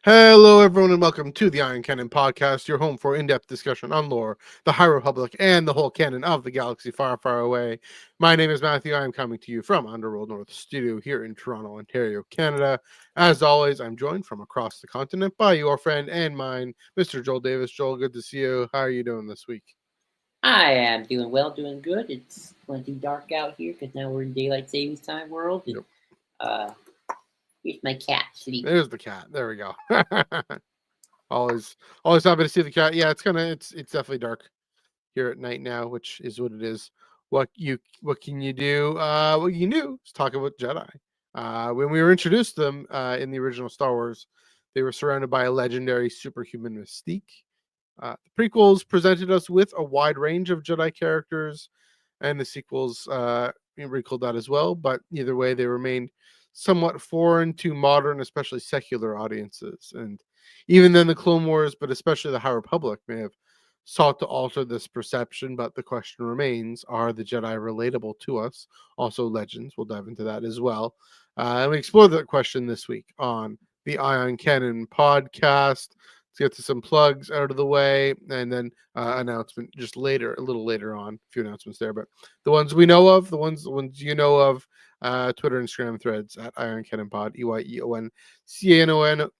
Hello, everyone, and welcome to the Canon Podcast, your home for in-depth discussion on lore, the High Republic, and the whole canon of the galaxy far, far away. My name is Matthew. I am coming to you from Underworld North Studio here in Toronto, Ontario, Canada. As always, I'm joined from across the continent by your friend and mine, Mr. Joel Davis. Joel, good to see you. How are you doing this week? I am doing well, doing good. It's plenty dark out here because now we're in daylight savings time world. And Yep. uh, here's my cat sleeping. There's the cat. There we go. always, always happy to see the cat. Yeah, it's definitely dark here at night now, which is what it is. What can you do? What you can do is talk about Jedi. When we were introduced to them in the original Star Wars, they were surrounded by a legendary superhuman mystique. The prequels presented us with a wide range of Jedi characters, and the sequels recalled that as well. But either way, they remained somewhat foreign to modern, especially secular audiences. And even then, the Clone Wars, but especially the High Republic, may have sought to alter this perception. But the question remains: are the Jedi relatable to us? Also, legends. We'll dive into that as well. And we explore that question this week on the Canon Podcast. Let's get to some plugs out of the way, and then announcement just later, a little later on. A few announcements there, but the ones we know of, the ones you know of, Twitter, Instagram, Threads at Ion Canon Pod, EYEON CANONPOD.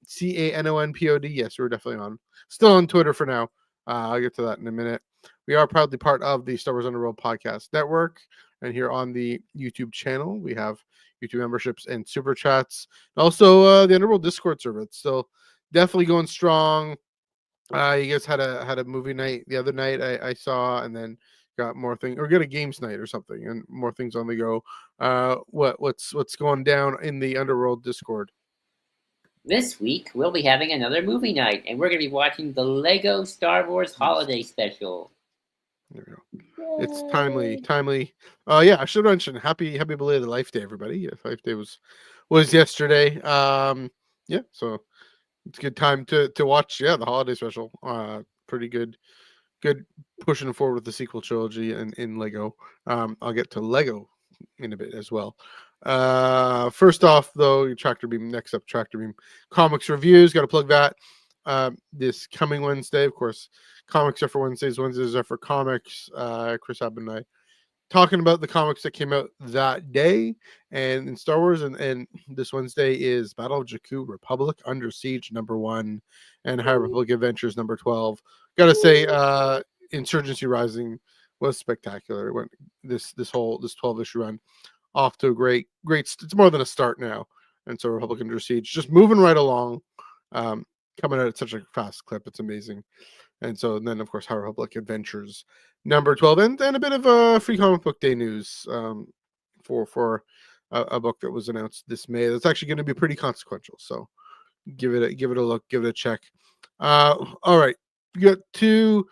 Yes, we're definitely still on Twitter for now. I'll get to that in a minute. We are proudly part of the Star Wars Underworld Podcast Network, and here on the YouTube channel, we have YouTube memberships and super chats. Also, the Underworld Discord server. It's still definitely going strong. You guys had a movie night the other night I saw, and then got more things, or get a games night or something, and more things on the go. What's going down in the Underworld Discord? This week we'll be having another movie night, and we're going to be watching the Lego Star Wars Holiday Special. There we go. It's timely. Yeah, I should mention happy belated Life Day, everybody. Yeah, Life Day was yesterday. Yeah, so it's a good time to watch. Yeah, the holiday special. Pretty good pushing forward with the sequel trilogy and in Lego. I'll get to Lego in a bit as well. First off, though, your Tractor Beam. Next up, Tractor Beam comics reviews. Got to plug that. This coming Wednesday, of course, comics are for Wednesdays. Wednesdays are for comics. Chris Abbott and I talking about the comics that came out that day and in Star Wars, and this Wednesday is Battle of Jakku Republic Under Siege #1 and High Republic Adventures #12. Gotta say, Insurgency Rising was spectacular. It went this 12 issue run off to a great it's more than a start now. And so Republic Under Siege just moving right along, coming out at such a fast clip. It's amazing. And so then, of course, High Republic Adventures #12, and a bit of a free comic book day news for a book that was announced this May. That's actually going to be pretty consequential. So give it a look, give it a check. All right, we got two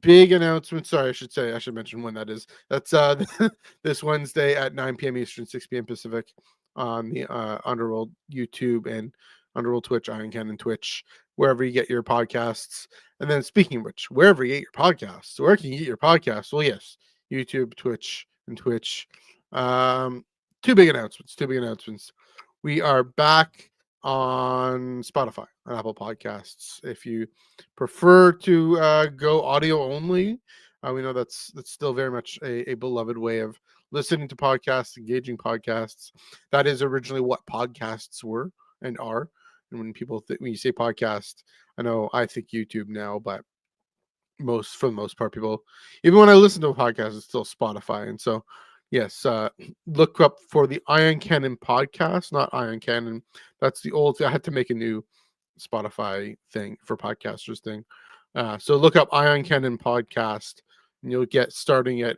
big announcements. Sorry, I should mention when that is. That's this Wednesday at 9 p.m. Eastern, 6 p.m. Pacific on the Underworld YouTube and Underworld Twitch, Iron Cannon Twitch, wherever you get your podcasts. And then speaking of which, wherever you get your podcasts, where can you get your podcasts? Well, yes, YouTube, Twitch, and Twitch. Two big announcements. We are back on Spotify and Apple Podcasts. If you prefer to go audio only, we know that's still very much a beloved way of listening to podcasts, engaging podcasts. That is originally what podcasts were and are. And when when you say podcast, I think YouTube now, but for the most part, people, even when I listen to a podcast, it's still Spotify. And so, yes, look up for the Iron Cannon Podcast, not Iron Cannon. That's the old. I had to make a new Spotify thing for podcasters thing. So look up Iron Cannon Podcast, and you'll get starting at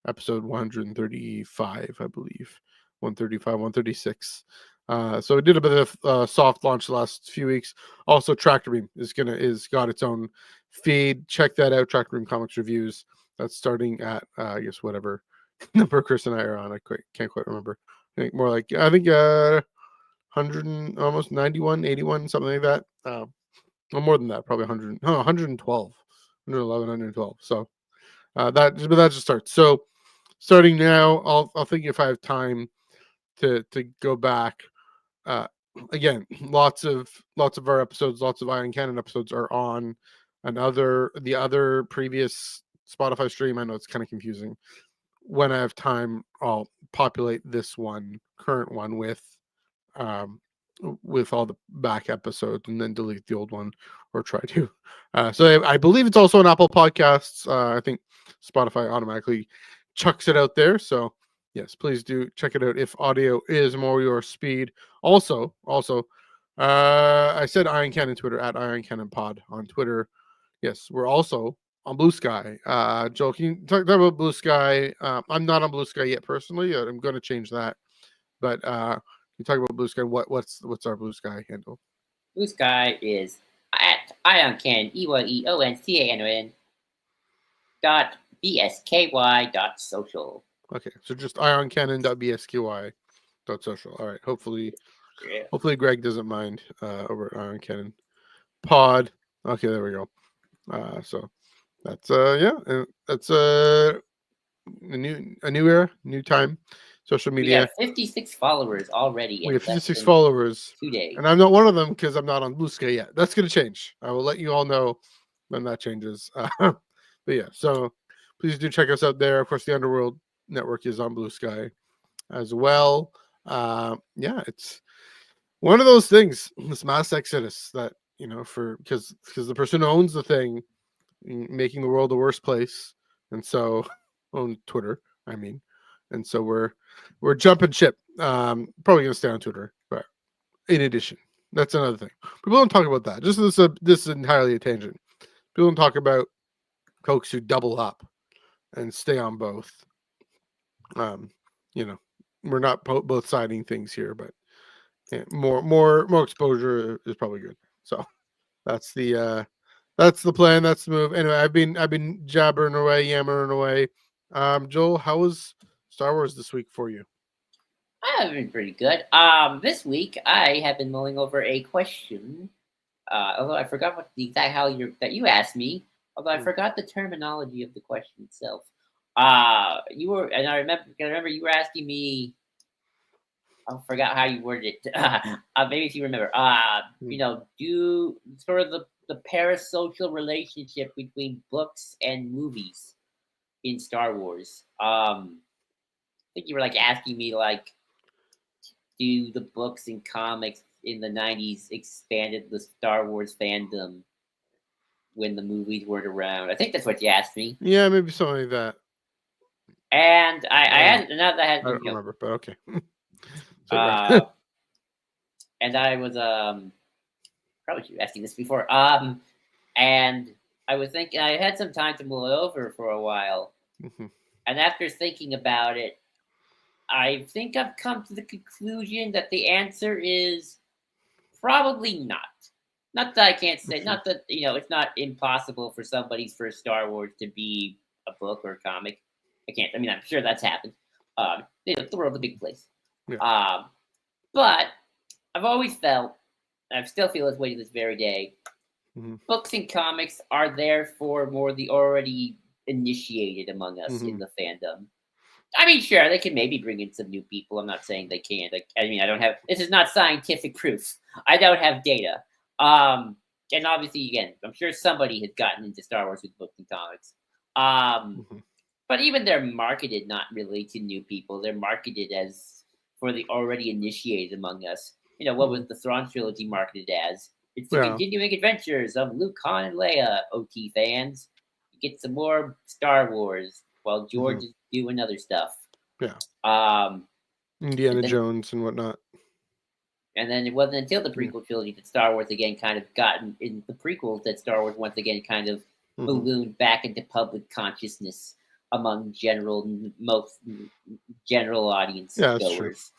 episode 135, I believe, 135, 136. So we did a bit of soft launch the last few weeks. Also, Tractor Beam is got its own feed. Check that out. Tractor Beam Comics Reviews. That's starting at I guess whatever number Chris and I are on. I can't quite remember. I think 100 and almost 91, 81, something like that. Well, more than that, probably 100, 112, 111, 112. So that just starts. So starting now, I'll think if I have time to go back. again, lots of our episodes, lots of Iron Canon episodes are on the other previous Spotify stream. I know it's kind of confusing. When I have time, I'll populate this current one um with all the back episodes and then delete the old one, or try to. So I believe it's also on Apple Podcasts. I think Spotify automatically chucks it out there. So yes, please do check it out if audio is more your speed. Also, I said Iron Cannon Twitter at Iron Cannon Pod on Twitter. Yes, we're also on Blue Sky. Joel, can you talk about Blue Sky? I'm not on Blue Sky yet personally. I'm going to change that. But you talk about Blue Sky. What's our Blue Sky handle? Blue Sky is at ioncanon, EYEONCANON .bsky.social. Okay, so just ioncanon.bsky.social. All right. Hopefully Greg doesn't mind over at Iron Cannon Pod. Okay, there we go. So that's that's a new era, new time. Social media. We have 56 followers already. We have 56 followers 2 days, and I'm not one of them because I'm not on Blue Sky yet. That's going to change. I will let you all know when that changes. But yeah, so please do check us out there. Of course, the Underworld network is on Blue Sky as well. Yeah, it's one of those things, this mass exodus that, because the person who owns the thing, making the world a worse place, and so on Twitter, I mean, and so we're jumping ship. Probably gonna stay on Twitter, but in addition, that's another thing. People don't talk about that. Just this is entirely a tangent. People don't talk about folks who double up and stay on both. We're not both siding things here, but more exposure is probably good. So that's the plan. That's the move. Anyway, I've been jabbering away, yammering away. Joel, how was Star Wars this week for you? I've been pretty good. This week I have been mulling over a question. Although I forgot what the exact that you asked me. Although I forgot the terminology of the question itself. I remember you were asking me. I forgot how you worded it. Maybe if you remember. Do sort of the parasocial relationship between books and movies in Star Wars. I think you were asking me do the books and comics in the 90s expanded the Star Wars fandom when the movies weren't around? I think that's what you asked me. Yeah, maybe something like that. And I don't remember, but okay. And I was probably asking this before. And I was thinking I had some time to mull it over for a while. Mm-hmm. And after thinking about it, I think I've come to the conclusion that the answer is probably not. Not that I can't say, not that, it's not impossible for somebody's first Star Wars to be a book or a comic. I'm sure that's happened. The world's a big place. Yeah. But I've always felt, and I still feel this way to this very day, books and comics are there for more the already initiated among us in the fandom. Sure, they can maybe bring in some new people. I'm not saying they can't. I don't have, this is not scientific proof. I don't have data. And obviously, again, I'm sure somebody has gotten into Star Wars with books and comics. But even they're marketed not really to new people. They're marketed as for the already initiated among us. What was the Thrawn trilogy marketed as? It's the continuing adventures of Luke, Han, and Leia, OT fans. You get some more Star Wars while George is doing other stuff. Yeah. Indiana Jones and whatnot. And then it wasn't until the prequel trilogy that Star Wars again kind of gotten in the prequels that Star Wars once again kind of ballooned back into public consciousness among most general audience goers.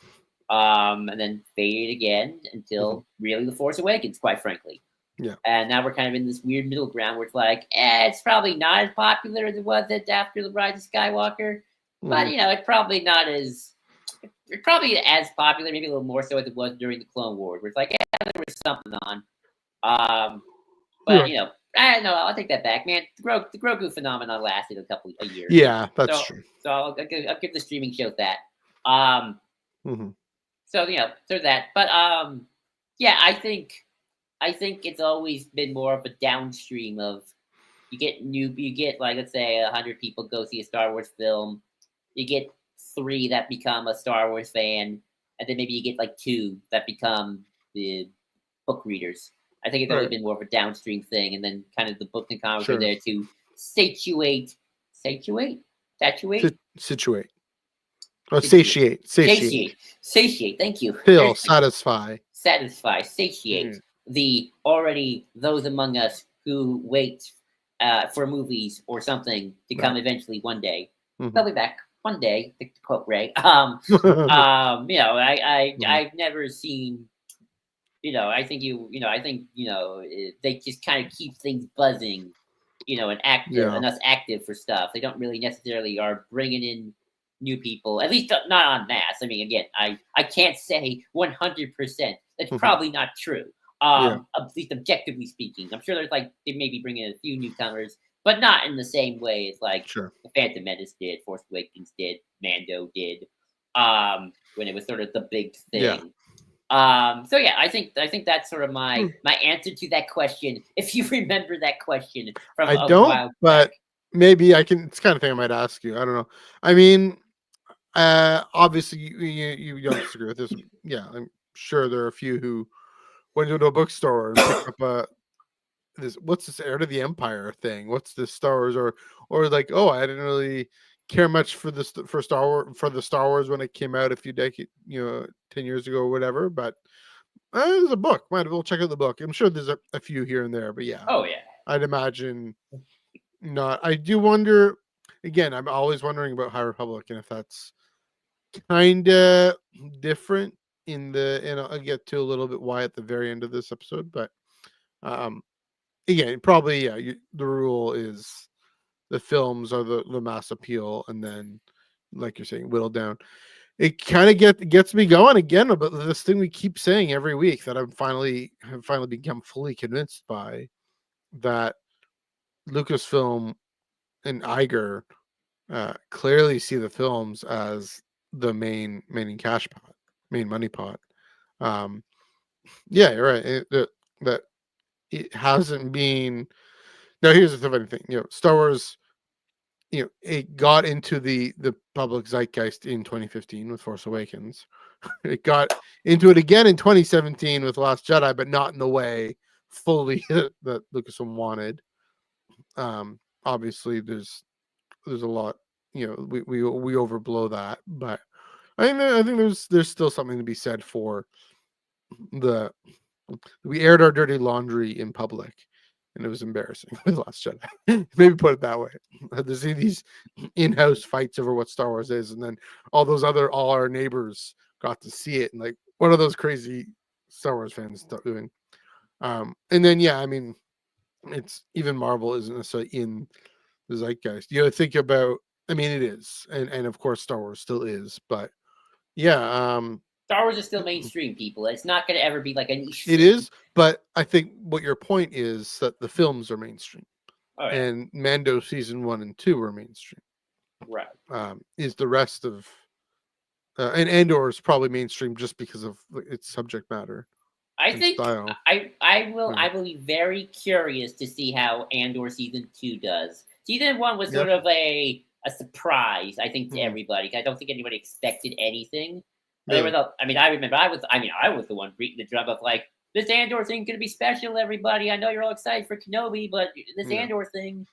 And then faded again until really The Force Awakens, quite frankly. Yeah. And now we're kind of in this weird middle ground where it's it's probably not as popular as it was after The Rise of Skywalker. But, it's probably not as... It's probably as popular, maybe a little more so as it was during the Clone Wars, where it's there was something on. But, I don't know, I'll take that back, man. The Grogu phenomenon lasted a year. Yeah, that's true. So I'll give the streaming show that. So, there's that. But Yeah, I think it's always been more of a downstream of you get like, let's say 100 people go see a Star Wars film, you get 3 that become a Star Wars fan, and then maybe you get like 2 that become the book readers. I think it's always Right. been more of a downstream thing, and then kind of the book and comics are Sure. there to satiate. Situate. Oh, satiate. Satiate. Thank you. Fill. Satisfy. Satiate those among us who wait for movies or something to come eventually one day. They'll be back one day. To quote Ray. I've never seen. I think they just kind of keep things buzzing. And active and us active for stuff. They don't really necessarily are bringing in new people, at least not en masse. I mean, again, I can't say 100%. That's probably not true. At least objectively speaking, I'm sure there's like they maybe bring in a few newcomers, but not in the same way as like the Phantom Menace did, Force Awakens did, Mando did, when it was sort of the big thing. So yeah, I think that's sort of my answer to that question. If you remember that question from I don't, but maybe I can. It's the kind of thing I might ask you. I don't know. I mean, obviously you don't disagree with this. Yeah, I'm sure there are a few who went into a bookstore and picked up what's this Heir to the Empire thing? What's this Star Wars or like, oh, I didn't really care much for the Star Wars when it came out a few decades, 10 years ago or whatever, but there's a book. Might as well check out the book. I'm sure there's a few here and there, but yeah. Oh yeah. I'd imagine not. I do wonder, again, I'm always wondering about High Republic and if that's kind of different and I'll get to a little bit why at the very end of this episode, but again, probably, the rule is the films are the mass appeal, and then, like you're saying, whittled down. It kind of gets me going again about this thing we keep saying every week that have finally become fully convinced by, that Lucasfilm and Iger clearly see the films as the main cash pot, main money pot. Yeah, you're right. That it hasn't been. Now, here's the funny thing. Star Wars, it got into the public zeitgeist in 2015 with Force Awakens. It got into it again in 2017 with Last Jedi, but not in the way fully that Lucasfilm wanted. Obviously, there's a lot. We overblow that, but I think there's still something to be said for we aired our dirty laundry in public, and it was embarrassing with Last Jedi. Maybe put it that way. To see these in-house fights over what Star Wars is, and then all our neighbors got to see it, and like, what are those crazy Star Wars fans doing? And then, yeah, I mean, it's even Marvel isn't necessarily in the zeitgeist. Think about. I mean, it is, and of course, Star Wars still is, but yeah. Star Wars is still mainstream, people. It's not going to ever be like a niche. It is, but I think what your point is that the films are mainstream, and Mando season 1 and 2 are mainstream. Right. Is the rest of and Andor is probably mainstream just because of its subject matter. I think style. I will be very curious to see how Andor season 2 does. Season 1 was sort of a surprise, I think, to everybody. I don't think anybody expected anything. There was I remember I was the one beating the drum of like, this Andor thing gonna be special, everybody. I know you're all excited for Kenobi, but this Andor thing.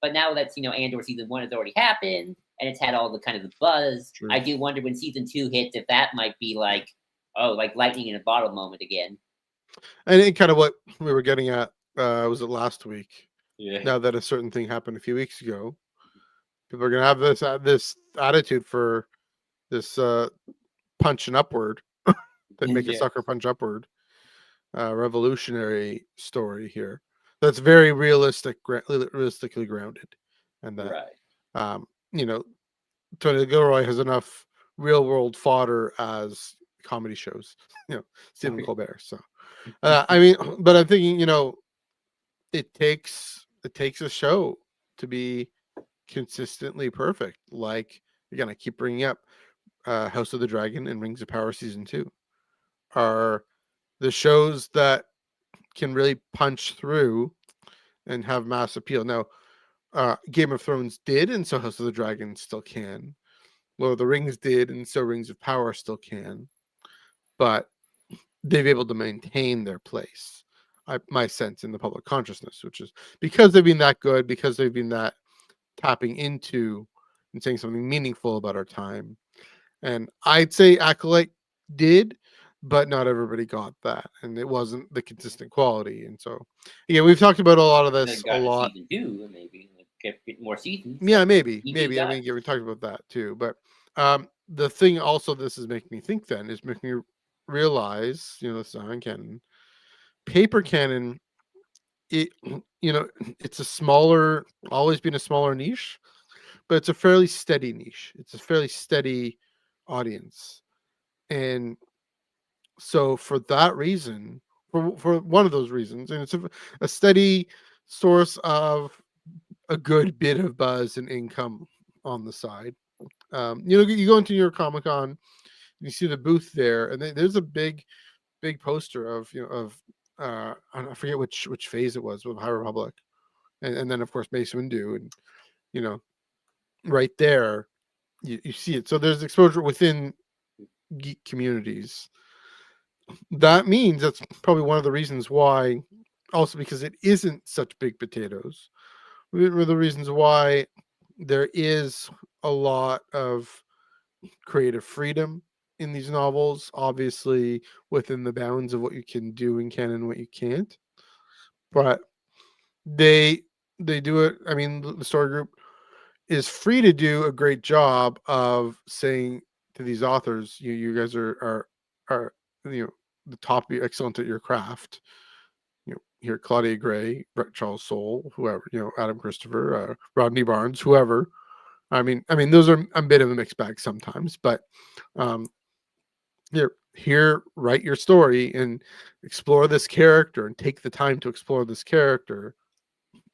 But now that Andor season 1 has already happened and it's had all the kind of the buzz, I do wonder when season 2 hits if that might be like, like lightning in a bottle moment again. And it kind of what we were getting at was it last week? Yeah. Now that a certain thing happened a few weeks ago, people are gonna have this attitude for this punching upward that make a sucker punch upward revolutionary story here that's very realistically grounded, and that Tony Gilroy has enough real world fodder as comedy shows, Stephen Colbert. So I mean, but I'm thinking, it takes a show to be consistently perfect. Like, again, I keep bringing up House of the Dragon and Rings of Power season 2 are the shows that can really punch through and have mass appeal. Now, Game of Thrones did, and so House of the Dragon still can. Lord of the Rings did, and so Rings of Power still can. But they've been able to maintain their place, my sense, in the public consciousness, which is because they've been that good, because they've been that tapping into and saying something meaningful about our time. And I'd say Acolyte did, but not everybody got that, and it wasn't the consistent quality. And so, yeah, we've talked about a lot of They this a got a lot. season 2, and maybe get more seasons. Yeah, maybe. TV I got. mean, yeah, we talked about that too. But the thing also this is making me think then is making me realize, this is on canon, paper canon. It, it's a smaller, always been a smaller niche, but it's a fairly steady niche. It's a fairly steady audience, and so for that reason, for one of those reasons, and it's a steady source of a good bit of buzz and income on the side. You go into your Comic Con, you see the booth there, and there's a big poster of I forget which phase it was with High Republic, and then of course Mace Windu, and you know right there you see it. So there's exposure within geek communities. That means that's probably one of the reasons why, also because it isn't such big potatoes. One of the reasons why there is a lot of creative freedom in these novels, obviously within the bounds of what you can do in canon and what you can't. But they do it. I mean, the story group is free to do a great job of saying to these authors, you guys are the top, excellent at your craft. Here Claudia Gray, Brett Charles Soule, whoever, Adam Christopher, Rodney Barnes, whoever. I mean, those are a bit of a mixed bag sometimes, but here, write your story and explore this character and take the time to explore this character.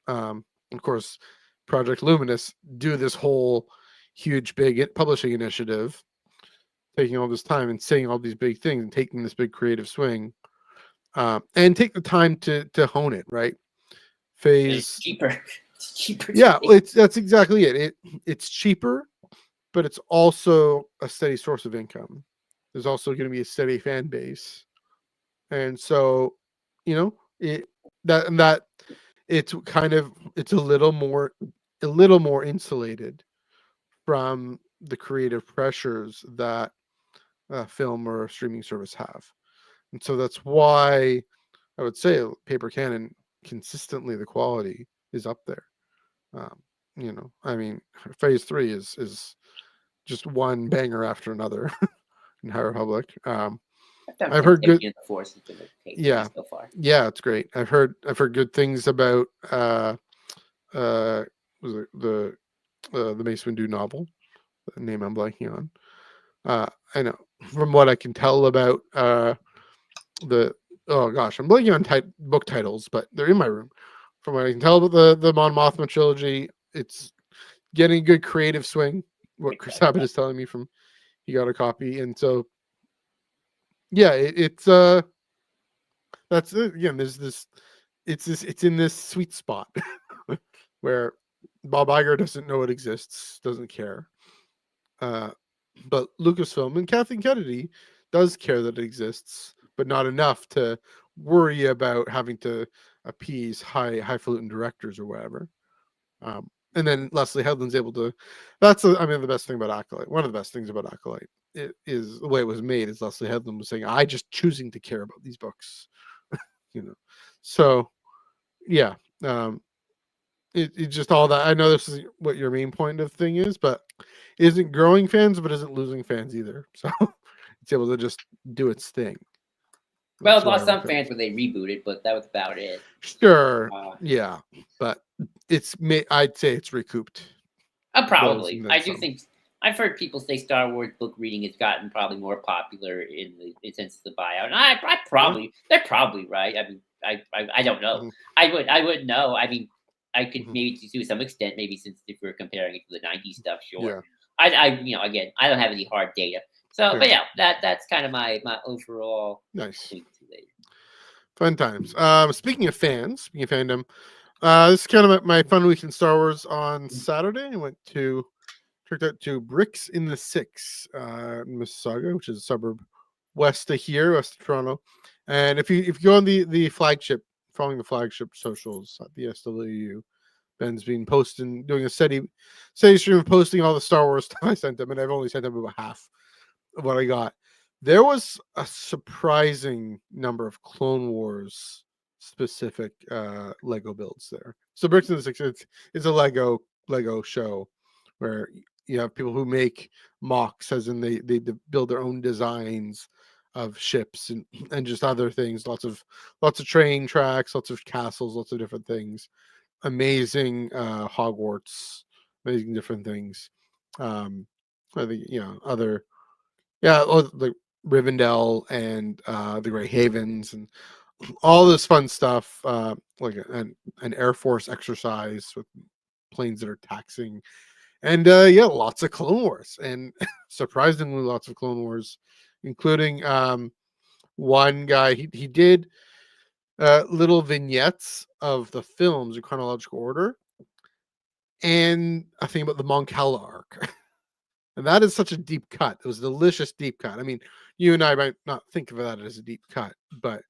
Of course, Project Luminous do this whole huge, big publishing initiative, taking all this time and saying all these big things and taking this big creative swing, and take the time to hone it. Right, phase it's cheaper. It's cheaper. Yeah, that's exactly it. It's cheaper, but it's also a steady source of income. There's also going to be a steady fan base, and so that it's a little more insulated from the creative pressures that film or streaming service have. And so that's why I would say paper canon, consistently the quality is up there. I mean, phase 3 is just one banger after another in High Republic. I've heard good. The Force has been Yeah, so far. Yeah, it's great. I've heard good things about was it the Mace Windu novel, the name I'm blanking on. I know from what I can tell about the oh gosh, I'm blanking on book titles, but they're in my room. From what I can tell about the Mon Mothma trilogy, it's getting a good creative swing. What Chris Abbott is telling me from he got a copy, and so yeah, it's that's again. There's this. It's in this sweet spot where Bob Iger doesn't know it exists, doesn't care. But Lucasfilm and Kathleen Kennedy does care that it exists, but not enough to worry about having to appease highfalutin directors or whatever. And then Leslie Headland's able to. The best thing about Acolyte. One of the best things about Acolyte is the way it was made. Is Leslie Headland was saying, "I just choosing to care about these books," So yeah, it just all that. I know this is what your main point of thing is, but it isn't growing fans, but isn't losing fans either. So it's able to just do its thing. Well, it lost some fans when they rebooted, but that was about it. Sure, yeah, but I'd say it's recouped. Probably, I do think. I've heard people say Star Wars book reading has gotten probably more popular in the sense of the buyout, and they're probably right. I mean, I don't know. Mm-hmm. I wouldn't know. I mean, I could maybe to some extent, maybe since if we're comparing it to the '90s stuff, sure. Yeah. Again, I don't have any hard data. So, but yeah, that's kind of my overall. Nice. Fun times. Speaking of fans, speaking of fandom, this is kind of my fun week in Star Wars. On Saturday, I checked out to Bricks in the Six, in Mississauga, which is a suburb west of here, west of Toronto. And if you go on the flagship, following the flagship socials at the SWU, Ben's been posting, doing a steady stream of posting all the Star Wars stuff I sent him, and I've only sent him about half of what I got. There was a surprising number of Clone Wars specific Lego builds there. So Bricks in the Six, it's a Lego show where you have people who make mocks, as in they build their own designs of ships and just other things. Lots of train tracks, lots of castles, lots of different things. Amazing Hogwarts, amazing different things. I think other like Rivendell and the Grey Havens and all this fun stuff, like an Air Force exercise with planes that are taxing, and lots of Clone Wars, and surprisingly lots of Clone Wars, including one guy he did little vignettes of the films in chronological order, and a thing about the Mon Cala arc. And that is such a deep cut. It was a delicious deep cut. I mean, you and I might not think of that as a deep cut, but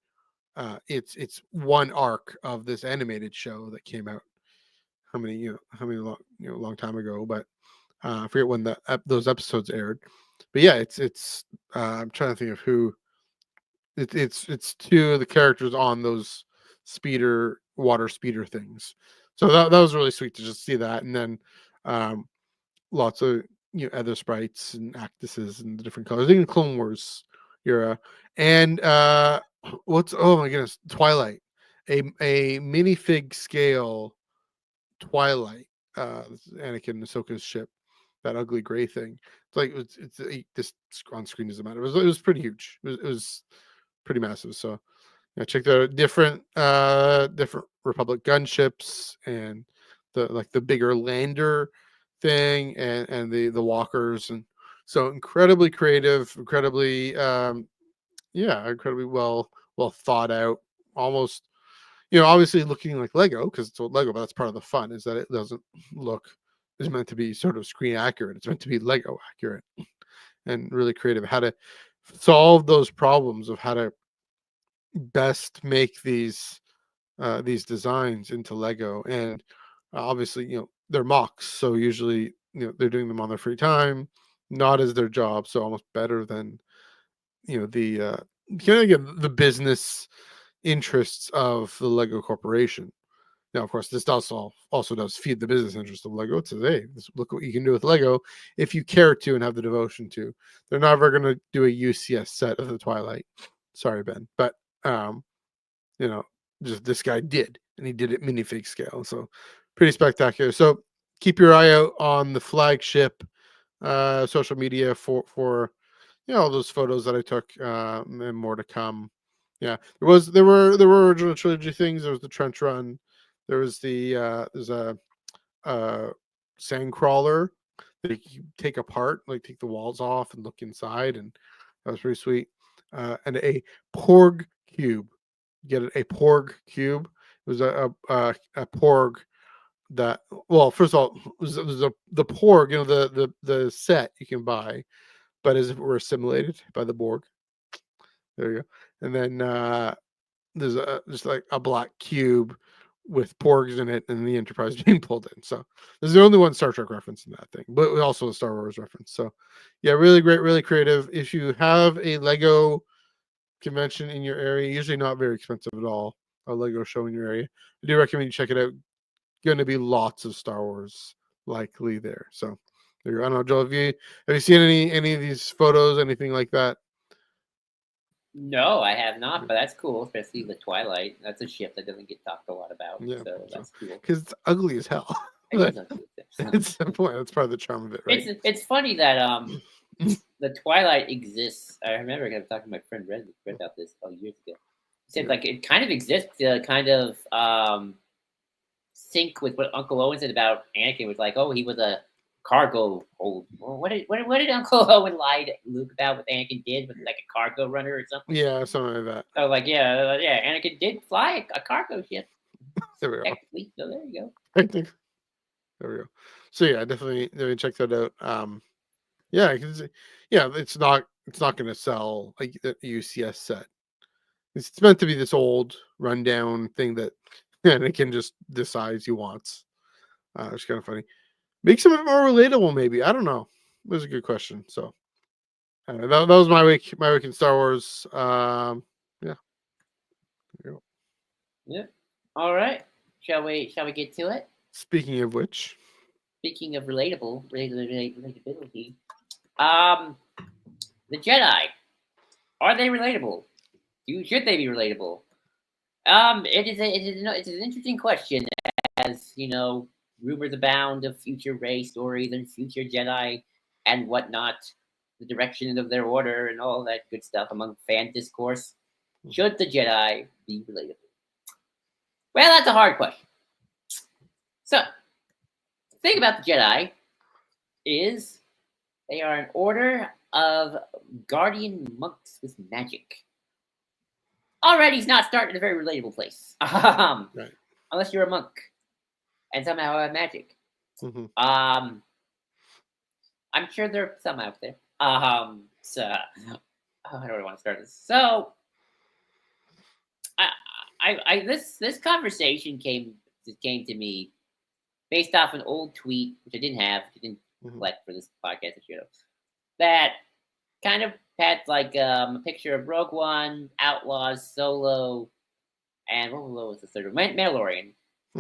it's one arc of this animated show that came out long time ago, but I forget when those episodes aired. But yeah, it's I'm trying to think of who it's two of the characters on those water speeder things. So that was really sweet to just see that, and then lots of other sprites and actresses and the different colors, even Clone Wars era. And oh my goodness, Twilight, a minifig scale Twilight, Anakin and Ahsoka's ship, that ugly gray thing. It's like this on screen doesn't matter. It was pretty huge. It was pretty massive. So check out different Republic gunships and the bigger lander thing and the walkers, and so incredibly creative, incredibly incredibly well thought out, almost obviously looking like Lego, because it's Lego, but that's part of the fun, is that it doesn't look, it's meant to be sort of screen accurate, it's meant to be Lego accurate, and really creative how to solve those problems of how to best make these designs into Lego. And obviously they're mocks, so usually they're doing them on their free time, not as their job, so almost better than the the business interests of the Lego Corporation. Now, of course, this also does feed the business interest of Lego. It says, hey, look what you can do with Lego if you care to and have the devotion to. They're never going to do a UCS set of the Twilight. Sorry, Ben, but just this guy did, and he did it minifig scale, so pretty spectacular. So keep your eye out on the flagship social media for all those photos that I took, and more to come. Yeah, there were original trilogy things. There was the trench run. There was there's a sand crawler that you take apart, like take the walls off and look inside, and that was pretty sweet. And a Porg cube. You get a Porg cube. It was a Porg that, well, first of all, it was the Porg, the set you can buy, but as if it were assimilated by the Borg. There you go. And then there's just like a black cube with Porgs in it, and the Enterprise being pulled in. So there's the only one Star Trek reference in that thing, but also a Star Wars reference. So yeah, really great, really creative. If you have a Lego convention in your area, usually not very expensive at all, a Lego show in your area, I do recommend you check it out. Going to be lots of Star Wars likely there. So there you go. I don't know, Joel, have you seen any of these photos, anything like that? No, I have not, but that's cool, especially the Twilight. That's a ship that doesn't get talked a lot about, so that's cool. Because it's ugly as hell. It's the point. That's part of the charm of it, right? It's funny that the Twilight exists. I remember I was talking to my friend Red about this years ago. He said like it kind of exists to kind of sync with what Uncle Owen said about Anakin. Was like, oh, he was a cargo hold. Well, what did Uncle Owen lie to Luke about what Anakin did with like a cargo runner or something? Yeah, something like that. So like Anakin did fly a cargo ship. There we go. Technically, so there you go. I think there we go. So yeah, definitely check that out. Yeah, because it's not going to sell like the UCS set. It's meant to be this old rundown thing that Anakin just decides he wants. It's kind of funny. Make some of it more relatable, maybe. I don't know. It was a good question. So that was my week. My week in Star Wars. Yeah. There you go. Yep. All right. Shall we get to it? Speaking of which. Speaking of relatability, the Jedi, are they relatable? Should they be relatable? It's an interesting question, as you know, rumors abound of future Rey stories and future Jedi and whatnot, the direction of their order and all that good stuff among fan discourse. Should the Jedi be relatable? Well, that's a hard question. So, the thing about the Jedi is they are an order of guardian monks with magic. Already, he's not starting at a very relatable place. Right. Unless you're a monk and somehow have magic. Mm-hmm. I'm sure there are some out there. How do I want to start this? So, this conversation came to me based off an old tweet, which I didn't have, which I didn't collect for this podcast, that kind of had like a picture of Rogue One, Outlaws, Solo, and what was the third one? Mandalorian.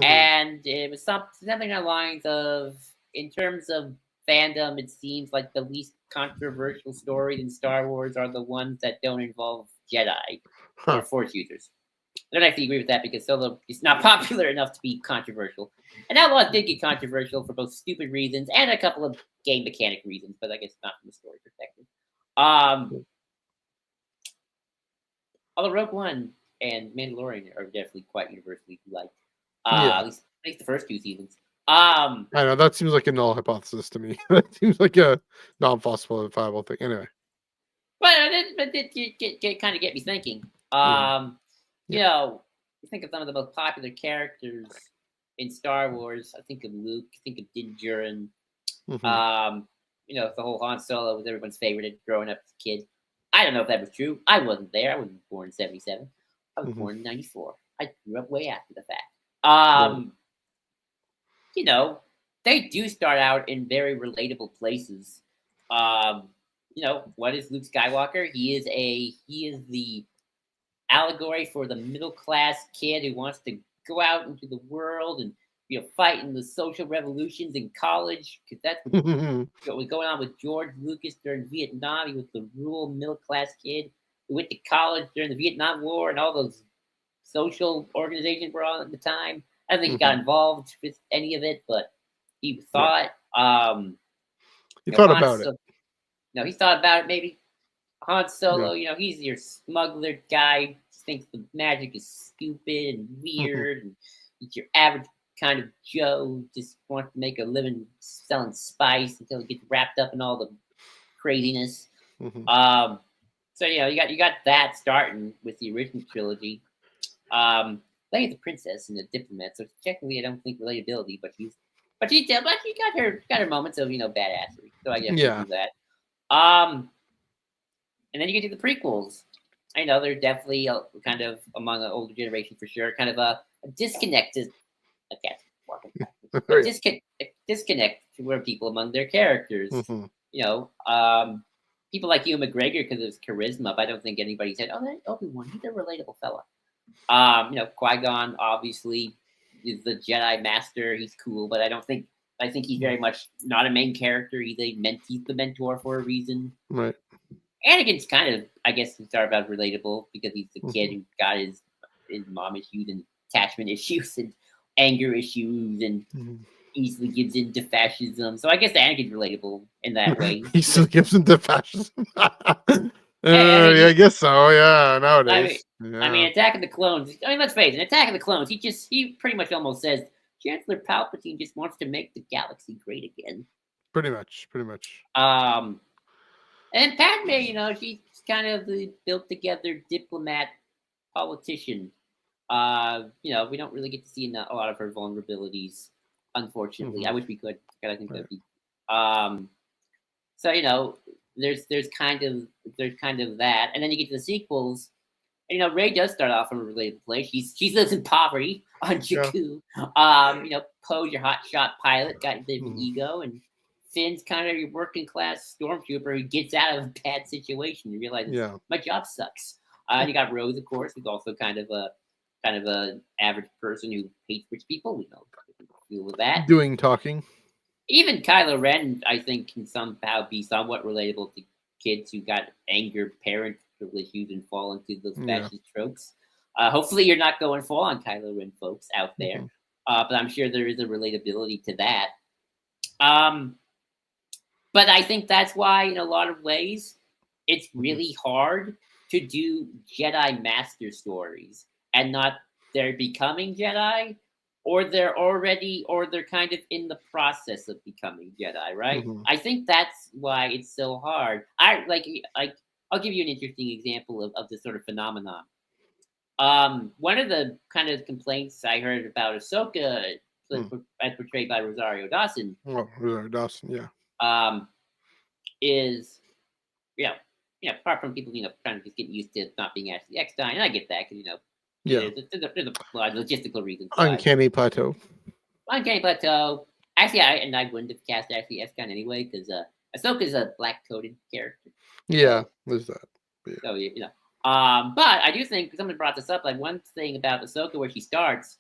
And it was something along the lines of, in terms of fandom, it seems like the least controversial stories in Star Wars are the ones that don't involve Jedi or Force users. I don't actually agree with that because Solo is not popular enough to be controversial. And Outlaws did get controversial for both stupid reasons and a couple of game mechanic reasons, but I guess not from a story perspective. Although Rogue One and Mandalorian are definitely quite universally liked. At least the first two seasons. I know that seems like a null hypothesis to me. That seems like a non-falsifiable thing. Anyway, but it did kind of get me thinking. You know, you think of some of the most popular characters in Star Wars. I think of Luke. I think of Din Djarin. You know, the whole Han Solo was everyone's favorite growing up as a kid. I don't know if that was true. I wasn't there. I wasn't born in 1977. I was born in 1994. I grew up way after the fact. You know, they do start out in very relatable places. You know, what is Luke Skywalker? He is the allegory for the middle class kid who wants to go out into the world and fight in the social revolutions in college, because that's what was going on with George Lucas during Vietnam. He was the rural middle class kid who went to college during the Vietnam War and all those social organizations were on at the time. I don't think he got involved with any of it, but he thought. He thought about it. No, he thought about it. Maybe Han Solo. You know, he's your smuggler guy. Thinks the magic is stupid and weird, and he's your average kind of Joe, just wants to make a living selling spice until he gets wrapped up in all the craziness. So you got that starting with the original trilogy. Then the princess and the diplomat. So technically, I don't think relatability, but she got her moments of badassery. So I guess do that. And then you get to the prequels. I know they're definitely kind of among the older generation for sure. Kind of a disconnected. Disconnect to where people among their characters. People like Ewan McGregor because of his charisma, but I don't think anybody said, "Oh, that Obi-Wan, he's a relatable fella." Qui-Gon obviously is the Jedi Master. He's cool, but I think he's very much not a main character. He's the mentor for a reason. Right. Anakin's kind of, I guess, start about relatable because he's the kid who got his mom issues and attachment issues and anger issues and easily gives into fascism. So I guess Anakin's relatable in that way. He still gives into fascism. I guess so. Yeah, nowadays. I mean, Attack of the Clones. I mean, let's face it. Attack of the Clones. He pretty much almost says Chancellor Palpatine just wants to make the galaxy great again. Pretty much. And Padme, she's kind of the built together diplomat politician. We don't really get to see a lot of her vulnerabilities, unfortunately. I wish we could. I think that'd be. So there's kind of that, and then you get to the sequels. And, Rey does start off from a related place. She lives in poverty on Jakku. Yeah. Poe's your hotshot pilot, got the ego, and Finn's kind of your working class stormtrooper who gets out of a bad situation and realizes my job sucks. You got Rose, of course, who's also kind of an average person who hates rich people. We know deal with that. Doing talking. Even Kylo Ren, I think, can somehow be somewhat relatable to kids who got anger parent issues and fall into those fascist tropes. Hopefully you're not going full on Kylo Ren, folks out there. But I'm sure there is a relatability to that. But I think that's why, in a lot of ways, it's really hard to do Jedi Master stories and not they're becoming Jedi, or they're kind of in the process of becoming Jedi, right? I think that's why it's so hard. I'll give you an interesting example of this sort of phenomenon. One of the kind of complaints I heard about Ahsoka, as portrayed by Rosario Dawson. Oh, Rosario Dawson, yeah. Is apart from people kind of just getting used to not being Ashley Eckstein, and I get that because there's a lot of logistical reasons. Uncanny plateau. Actually, I wouldn't have cast Ashley Eckstein anyway because Ahsoka's a black coded character. Yeah, there's that. Yeah. So but I do think someone brought this up. Like one thing about Ahsoka, where she starts,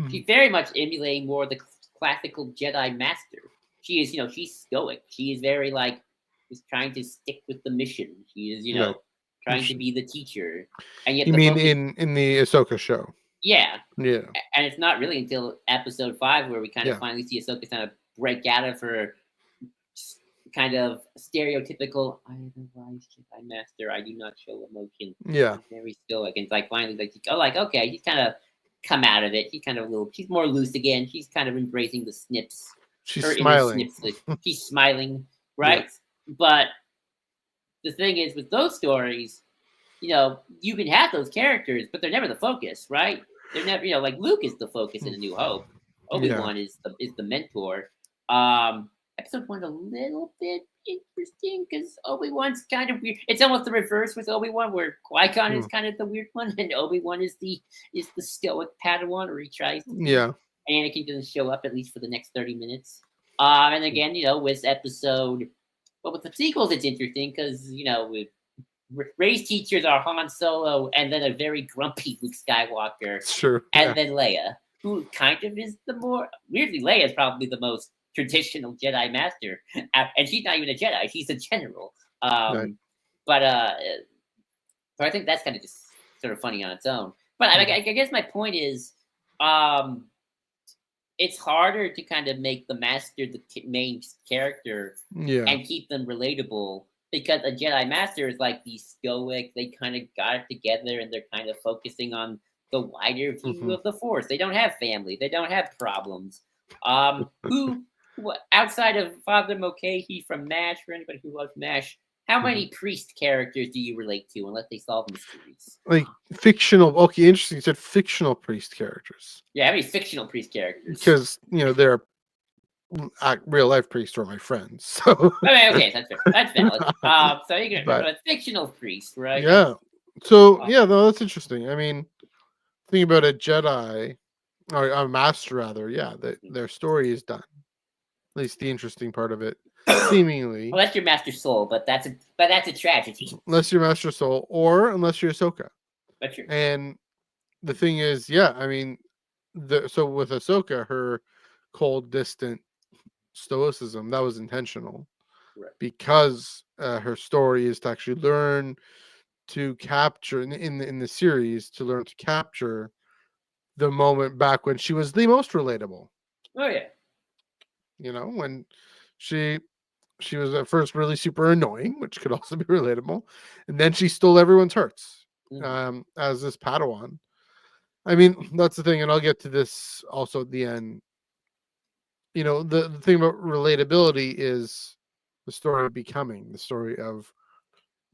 she's very much emulating more the classical Jedi Master. She is, she's stoic. She is very is trying to stick with the mission. She is, trying to be the teacher. And yet, in the Ahsoka show? Yeah. Yeah. And it's not really until episode 5 where we kind of finally see Ahsoka kind of break out of her kind of stereotypical, I am a wise Jedi Master, I do not show emotion. Yeah. I'm very stoic. And it's finally okay, she's kind of come out of it. She's more loose again. She's kind of embracing the snips. She's smiling. She's smiling, right? Yeah. But the thing is, with those stories, you can have those characters, but they're never the focus, right? They're never, like Luke is the focus in A New Hope. Obi-Wan is the mentor. Episode 1 a little bit interesting because Obi-Wan's kind of weird. It's almost the reverse with Obi-Wan, where Qui-Gon is kind of the weird one, and Obi-Wan is the stoic Padawan, or he tries to. Yeah. Anakin doesn't show up at least for the next 30 minutes. And again, with episode, but with the sequels, it's interesting because with Rey's teachers are Han Solo and then a very grumpy Luke Skywalker, and then Leia, who kind of is the more weirdly. Leia is probably the most traditional Jedi Master, and she's not even a Jedi; she's a general. But so I think that's kind of just sort of funny on its own. But I guess my point is, it's harder to kind of make the Master the main character and keep them relatable, because a Jedi Master is like the stoic. They kind of got it together, and they're kind of focusing on the wider view of the Force. They don't have family. They don't have problems. Who outside of Father Mulcahy from MASH, for anybody who loves MASH, how many priest characters do you relate to unless they solve mysteries? Like fictional. Okay, interesting. You said fictional priest characters. Yeah, how many fictional priest characters? Because they're real life priests are my friends. So okay, that's fair. That's valid. So you can a fictional priest, right? Yeah. So no, that's interesting. I mean, think about a Jedi or a master rather. Yeah, their story is done. At least the interesting part of it, seemingly. Well, that's your master soul, but that's a tragedy. Unless you're Master Soul, or unless you're Ahsoka. That's true. And the thing is, I mean, so with Ahsoka, her cold, distant stoicism, that was intentional, because her story is to actually learn to capture in the series, to learn to capture the moment back when she was the most relatable. Oh yeah. When she was at first really super annoying, which could also be relatable, and then she stole everyone's hearts as this Padawan. I mean, that's the thing, and I'll get to this also at the end. the thing about relatability is the story of becoming, the story of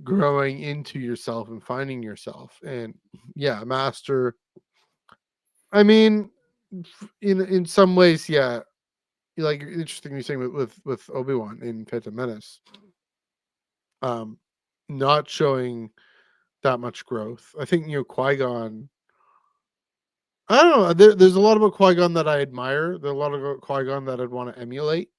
growing into yourself and finding yourself. And yeah, Master, I mean, in some ways, yeah, like interesting you're saying with Obi-Wan in Phantom Menace, um, not showing that much growth. I think Qui-Gon. I don't know. There's a lot about Qui-Gon that I admire. There's a lot of Qui-Gon that I'd want to emulate.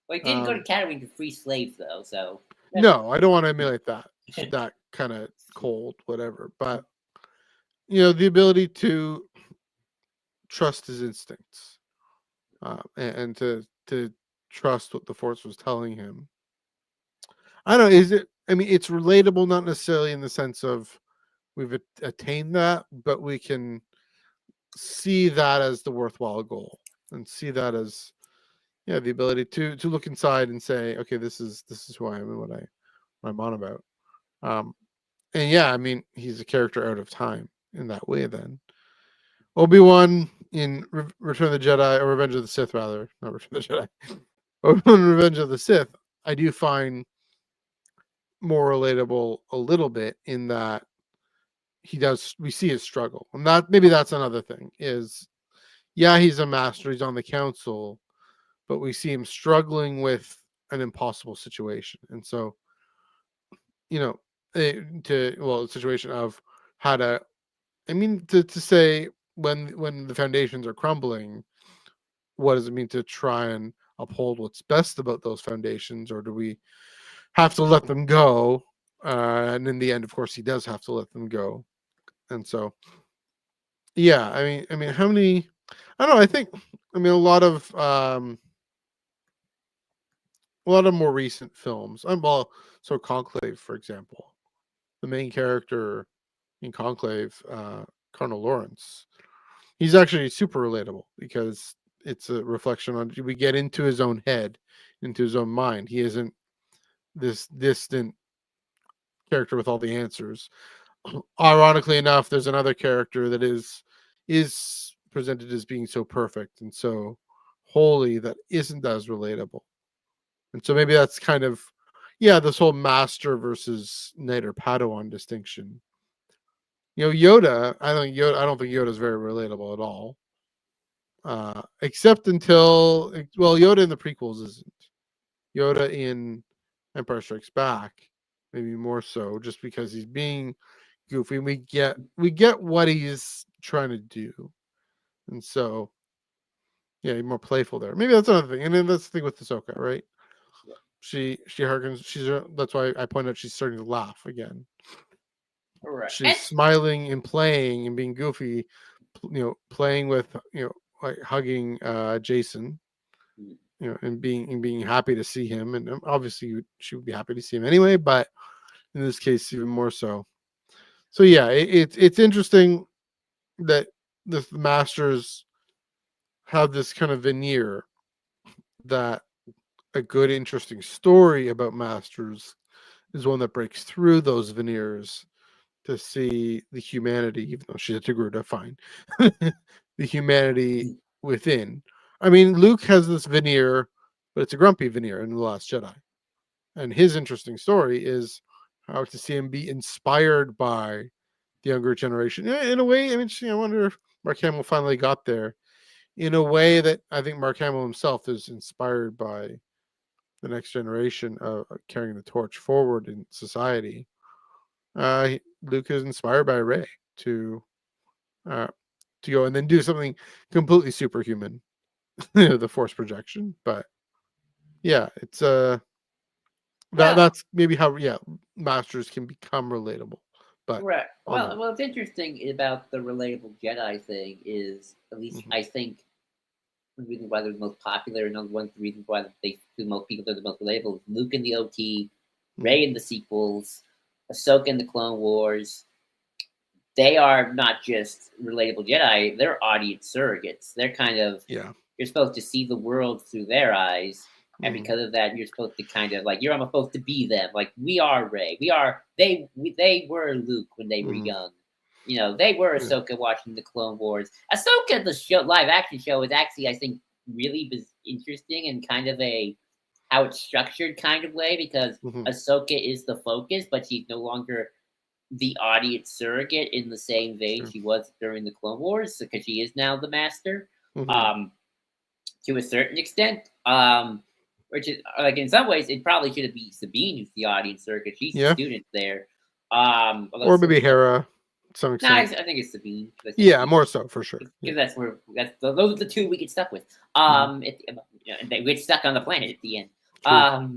Well, he didn't go to Tatooine to free slaves, though. So no, I don't want to emulate that. That kind of cold, whatever. But the ability to trust his instincts, and to trust what the Force was telling him. I don't know. Is it? I mean, it's relatable, not necessarily in the sense of we've attained that, but we can see that as the worthwhile goal and see that as the ability to look inside and say, okay, this is who I am and what I'm on about. And yeah, I mean, he's a character out of time in that way. Then Obi-Wan in Return of the Jedi, or Revenge of the Sith, rather, not Return of the Jedi. Obi-Wan Revenge of the Sith, I do find more relatable a little bit in that we see his struggle, and that maybe that's another thing is, yeah, he's a master, he's on the council, but we see him struggling with an impossible situation. And so, a situation of how to, to say when the foundations are crumbling, what does it mean to try and uphold what's best about those foundations, or do we have to let them go? And in the end, of course, he does have to let them go. And so, yeah, I mean, how many? I don't know. I think, a lot of more recent films. So Conclave, for example, the main character in Conclave, Colonel Lawrence, he's actually super relatable because it's a reflection on, we get into his own head, into his own mind. He isn't this distant character with all the answers. Ironically enough, there's another character that is presented as being so perfect and so holy that isn't as relatable. And so maybe that's kind of, this whole master versus knight or Padawan distinction. Yoda, I don't think Yoda is very relatable at all. Except until, Yoda in the prequels isn't. Yoda in Empire Strikes Back, maybe more so, just because he's being goofy. We get what he's trying to do, and so he's more playful there. Maybe that's another thing. And then that's the thing with Ahsoka, right? She harkens. That's why I point out she's starting to laugh again. Right. She's smiling and playing and being goofy, playing with, like hugging Jason, and being happy to see him. And obviously she would be happy to see him anyway, but in this case even more so. So yeah, it's interesting that the masters have this kind of veneer, that a good, interesting story about masters is one that breaks through those veneers to see the humanity, even though she's a Togruta, fine. The humanity within. I mean, Luke has this veneer, but it's a grumpy veneer in The Last Jedi. And his interesting story is how to see him be inspired by the younger generation. In a way, I wonder if Mark Hamill finally got there. In a way that I think Mark Hamill himself is inspired by the next generation of carrying the torch forward in society. Luke is inspired by Rey to go and then do something completely superhuman, the Force projection. But yeah, it's that's maybe how masters can become relatable. But right. Well, what's interesting about the relatable Jedi thing is, at least I think, one reason why they're the most popular, and one of the reasons why the most people are the most relatable is Luke in the OT, Rey in the sequels, Ahsoka in the Clone Wars. They are not just relatable Jedi; they're audience surrogates. They're kind of you're supposed to see the world through their eyes, and because of that, you're supposed to kind of you're almost supposed to be them. Like, we are Rey, they were Luke when they were young. They were Ahsoka watching the Clone Wars. Ahsoka, the show, live action show, is actually, I think, really interesting and kind of a how it's structured kind of way, because Ahsoka is the focus, but she's no longer the audience surrogate in the same vein she was during the Clone Wars, because she is now the master, to a certain extent. Which is like in some ways it probably should be Sabine who's the audience surrogate. She's the student there. Or maybe Hera. Some extent. I think it's Sabine. Yeah, more so for sure. Because those are the two we get stuck with. We get stuck on the planet at the end. I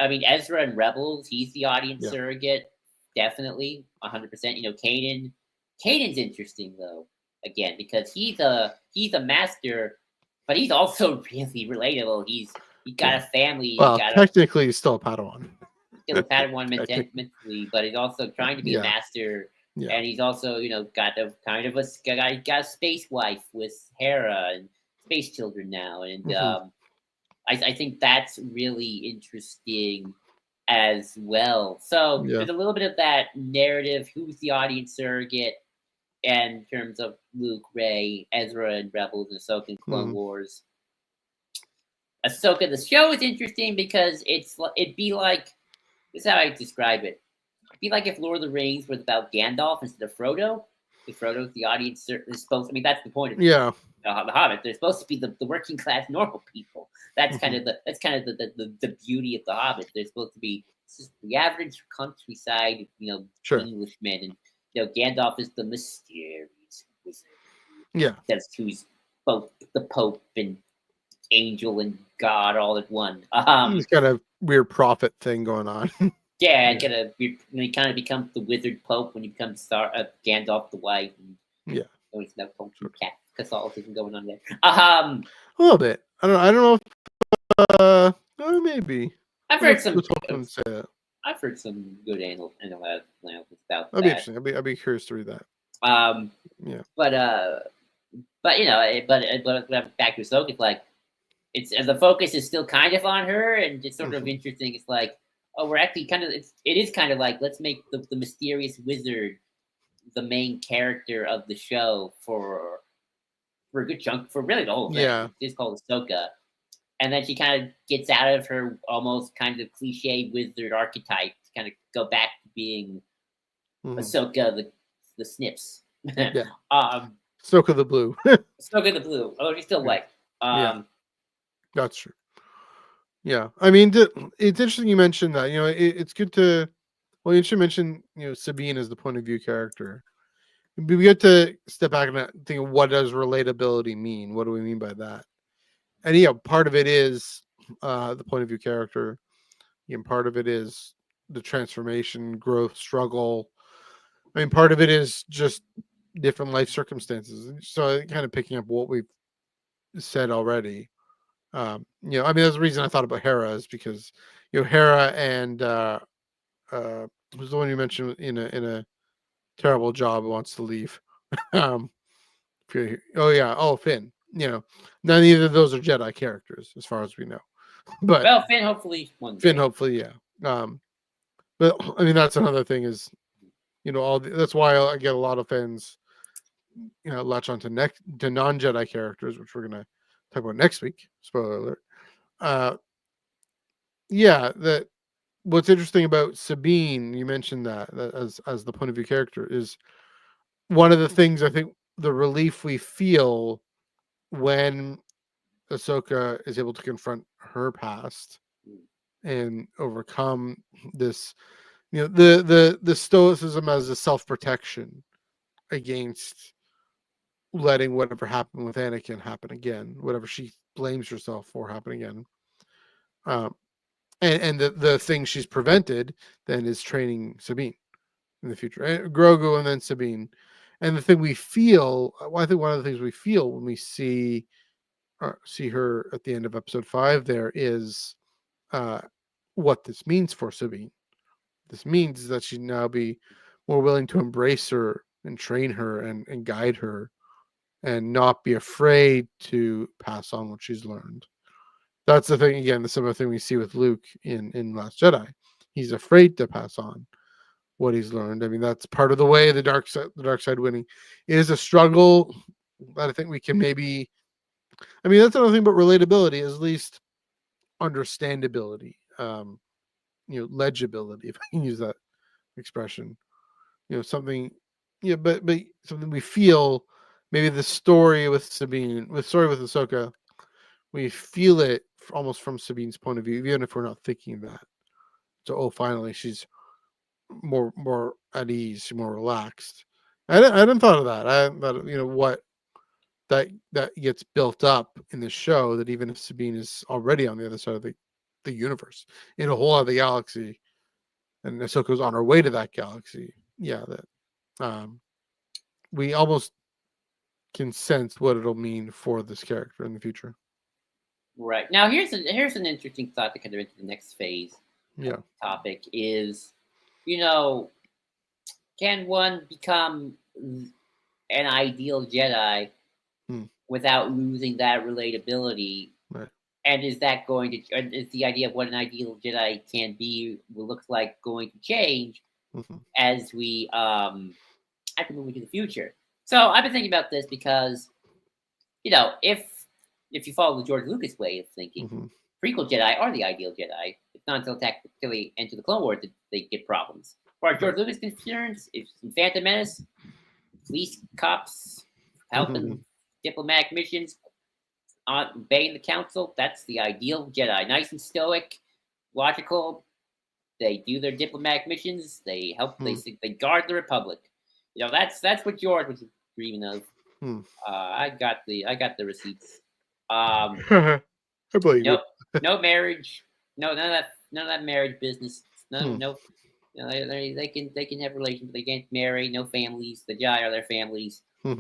mean, Ezra and Rebels, he's the audience surrogate, definitely, 100%. Kanan's interesting though, again, because he's a master, but he's also really relatable. He's got a family. Well, technically, he's still a Padawan. Still a Padawan mentally, but he's also trying to be a master. Yeah. And he's also, got a space wife with Hera and space children now, and I think that's really interesting as well. So there's a little bit of that narrative. Who's the audience surrogate? And in terms of Luke, Rey, Ezra, and Rebels, and Ahsoka and Clone Wars. Ahsoka, the show is interesting because it'd be like, this is how I describe it. It'd be like if Lord of the Rings was about Gandalf instead of Frodo. If Frodo's the audience is supposed, that's the point of the Hobbit. They're supposed to be the working class normal people. That's kind of the beauty of the Hobbit. They're supposed to be just the average countryside, Englishmen, and Gandalf is the mysterious wizard. Yeah, that's who's both the Pope and angel and God all at one. He's got a weird prophet thing going on. He kind of becomes the wizard Pope when he becomes Gandalf the White. And, there's no Catholicism going on there. A little bit. I don't know if maybe. I've heard some. I've heard some good analysis about that'd be interesting. I'd be curious to read that. But back to Ahsoka, it's like the focus is still kind of on her, and it's sort of interesting. It's like, we're actually it is kind of like, let's make the mysterious wizard the main character of the show for a good chunk, for really the whole thing. Yeah, it's called Ahsoka. And then she kind of gets out of her almost kind of cliche wizard archetype to kind of go back to being Ahsoka, the Snips. Ahsoka the Blue. Ahsoka the Blue. Oh, she's still white. That's true. Yeah, I mean, it's interesting you mentioned that. It's good to. Well, you should mention Sabine as the point of view character. It'd be good to step back and think of what does relatability mean. What do we mean by that? And part of it is the point of view character. And part of it is the transformation, growth, struggle. I mean, part of it is just different life circumstances. So kind of picking up what we've said already. I mean, that's the reason I thought about Hera, is because Hera and who's the one you mentioned in a terrible job who wants to leave. Finn. None of those are Jedi characters, as far as we know. But Finn hopefully one day. Finn hopefully, yeah. But I mean, that's another thing is, that's why I get a lot of fans, latch on to non-Jedi characters, which we're gonna talk about next week. Spoiler alert. That what's interesting about Sabine, you mentioned that as the point of view character, is one of the things I think the relief we feel when Ahsoka is able to confront her past and overcome this, the stoicism as a self-protection against letting whatever happened with Anakin happen again, whatever she blames herself for happen again. And the thing she's prevented then is training Sabine in the future, and Grogu, and then Sabine. And the thing we feel, I think one of the things we feel when we see her at the end of episode 5 there is what this means for Sabine. This means that she'd now be more willing to embrace her and train her and guide her, and not be afraid to pass on what she's learned. That's the thing, again, the similar thing we see with Luke in Last Jedi. He's afraid to pass on what he's learned. I mean, that's part of the way the dark side winning is a struggle that I think we can maybe I mean, that's another thing. But relatability is at least understandability. Legibility, if I can use that expression. Something. Yeah, but something we feel. Maybe the story with Sabine, with Ahsoka, we feel it almost from Sabine's point of view, even if we're not thinking that. So, finally, she's more at ease, more relaxed. I hadn't thought of that. I hadn't thought of, what that gets built up in the show, that even if Sabine is already on the other side of the universe, in a whole other galaxy, and Ahsoka's on her way to that galaxy, yeah, that we almost can sense what it'll mean for this character in the future. Right. Now, here's an interesting thought to kind of into the next phase Yeah. topic is, can one become an ideal Jedi without losing that relatability? Right. And is that going to, is the idea of what an ideal Jedi can be, will look like, going to change as we move into the future? So I've been thinking about this because, if you follow the George Lucas way of thinking, prequel Jedi are the ideal Jedi. It's not until tactically enter the Clone Wars that they get problems. As far as George Lucas concerns, it's Phantom Menace, police cops helping diplomatic missions, obeying the council. That's the ideal Jedi. Nice and stoic, logical. They do their diplomatic missions. They help. They guard the Republic. That's what George was dreaming of. I got the receipts. I believe you. No marriage. None of that marriage business. No. They can have relations, but they can't marry. No families. The Jedi are their families. They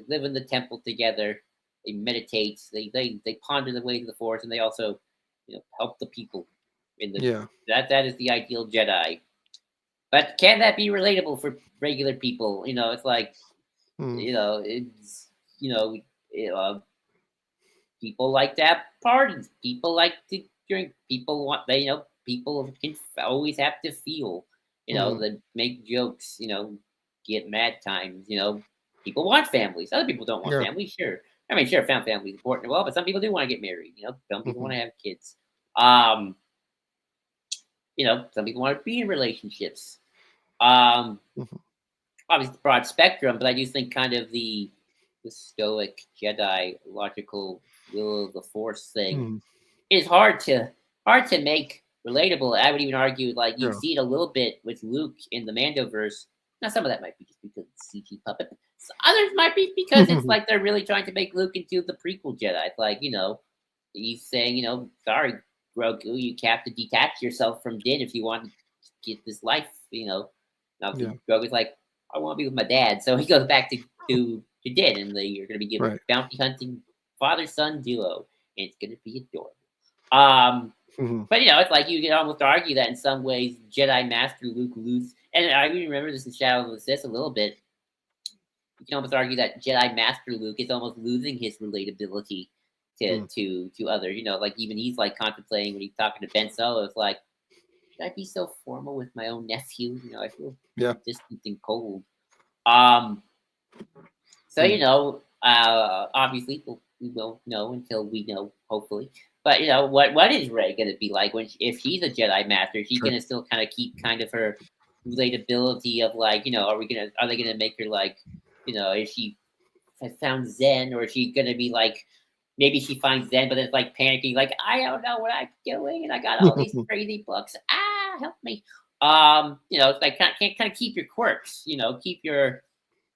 live in the temple together. They meditate. They ponder the ways of the Force, and they also, help the people. That is the ideal Jedi. But can that be relatable for regular people? It's like, people like to have parties. People like to drink. People people can always have to feel. They make jokes. Get mad times. People want families. Other people don't want families. Sure. I mean, sure, found family is important. Well, but some people do want to get married. Some people want to have kids. Some people want to be in relationships. Obviously, it's a broad spectrum, but I do think kind of the stoic Jedi logical will of the Force thing is hard to make relatable. I would even argue, like, you see it a little bit with Luke in the Mandoverse. Now, some of that might be just because it's CG puppet. Others might be because it's like they're really trying to make Luke into the prequel Jedi. It's like, he's saying, sorry, Grogu, you have to detach yourself from Din if you want to get this life. Now Grogu's like, I want to be with my dad, so he goes back to Din, and you're going to be given bounty hunting father-son duo, and it's going to be adorable. But it's like you can almost argue that in some ways Jedi Master Luke loses, and I even remember this in Shadow of the Sith a little bit. You can almost argue that Jedi Master Luke is almost losing his relatability to others. Like even he's like contemplating when he's talking to Ben Solo. It's like, should I be so formal with my own nephew? I feel distant and cold. So obviously we won't know until we know, hopefully. But what is Rey going to be like if she's a Jedi Master? She's going to still kind of keep kind of her relatability of like, are they gonna make her like, if she has found Zen, or is she gonna be like, maybe she finds Zen but it's like panicking, like, I don't know what I'm doing and I got all these crazy books, help me. It's like kind of keep your quirks, keep your,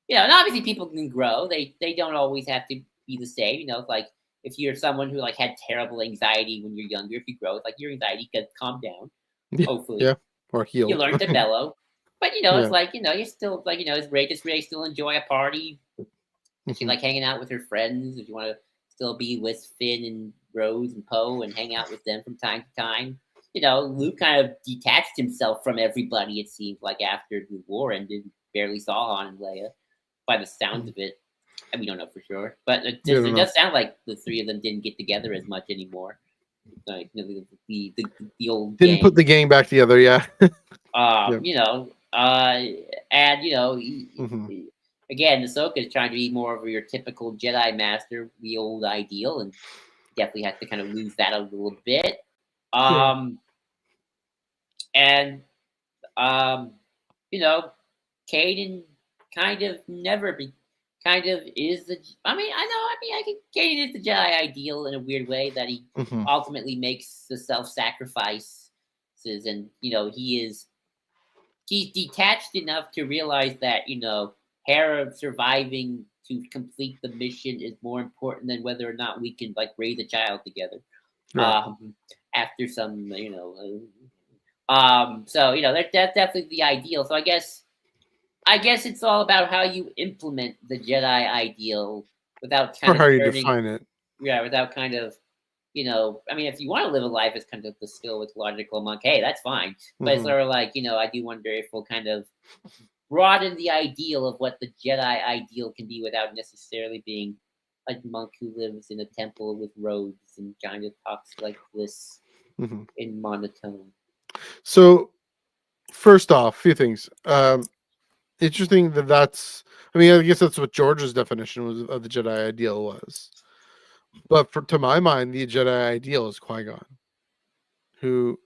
and obviously people can grow. They don't always have to be the same. It's like if you're someone who like had terrible anxiety when you're younger, if you grow, it's like your anxiety can calm down, hopefully. Or heal. You learn to mellow. But it's like, you're still like, does Rey still enjoy a party? Does she like hanging out with her friends? If you want to still be with Finn and Rose and Poe and hang out with them from time to time? Luke kind of detached himself from everybody, it seems like, after the war ended. Barely saw Han and Leia by the sounds of it. And we don't know for sure. But it does sound like the three of them didn't get together as much anymore. Like the old didn't gang. Put the gang back together, again, Ahsoka is trying to be more of your typical Jedi master, the old ideal, and definitely has to kind of lose that a little bit. Yeah. And you know, Caden kind of never be kind of is the. I mean, I think Caden is the Jedi ideal in a weird way that he Mm-hmm. ultimately makes the self-sacrifices, and he's detached enough to realize that Hera surviving to complete the mission is more important than whether or not we can raise a child together. Right. After some so that's definitely the ideal. So I guess it's all about how you implement the Jedi ideal without Or kind of how you turning, define it. without kind of, I mean, if you want to live a life as kind of the skill with logical monk, hey, that's fine. But it's Mm-hmm. sort of like, I do wonder if we'll kind of broaden the ideal of what the Jedi ideal can be without necessarily being a monk who lives in a temple with robes and kind of talks like this Mm-hmm. in monotone. So first off, a few things. Interesting that's. I mean, I guess that's what George's definition was of the Jedi ideal was. But to my mind, the Jedi ideal is Qui-Gon, who,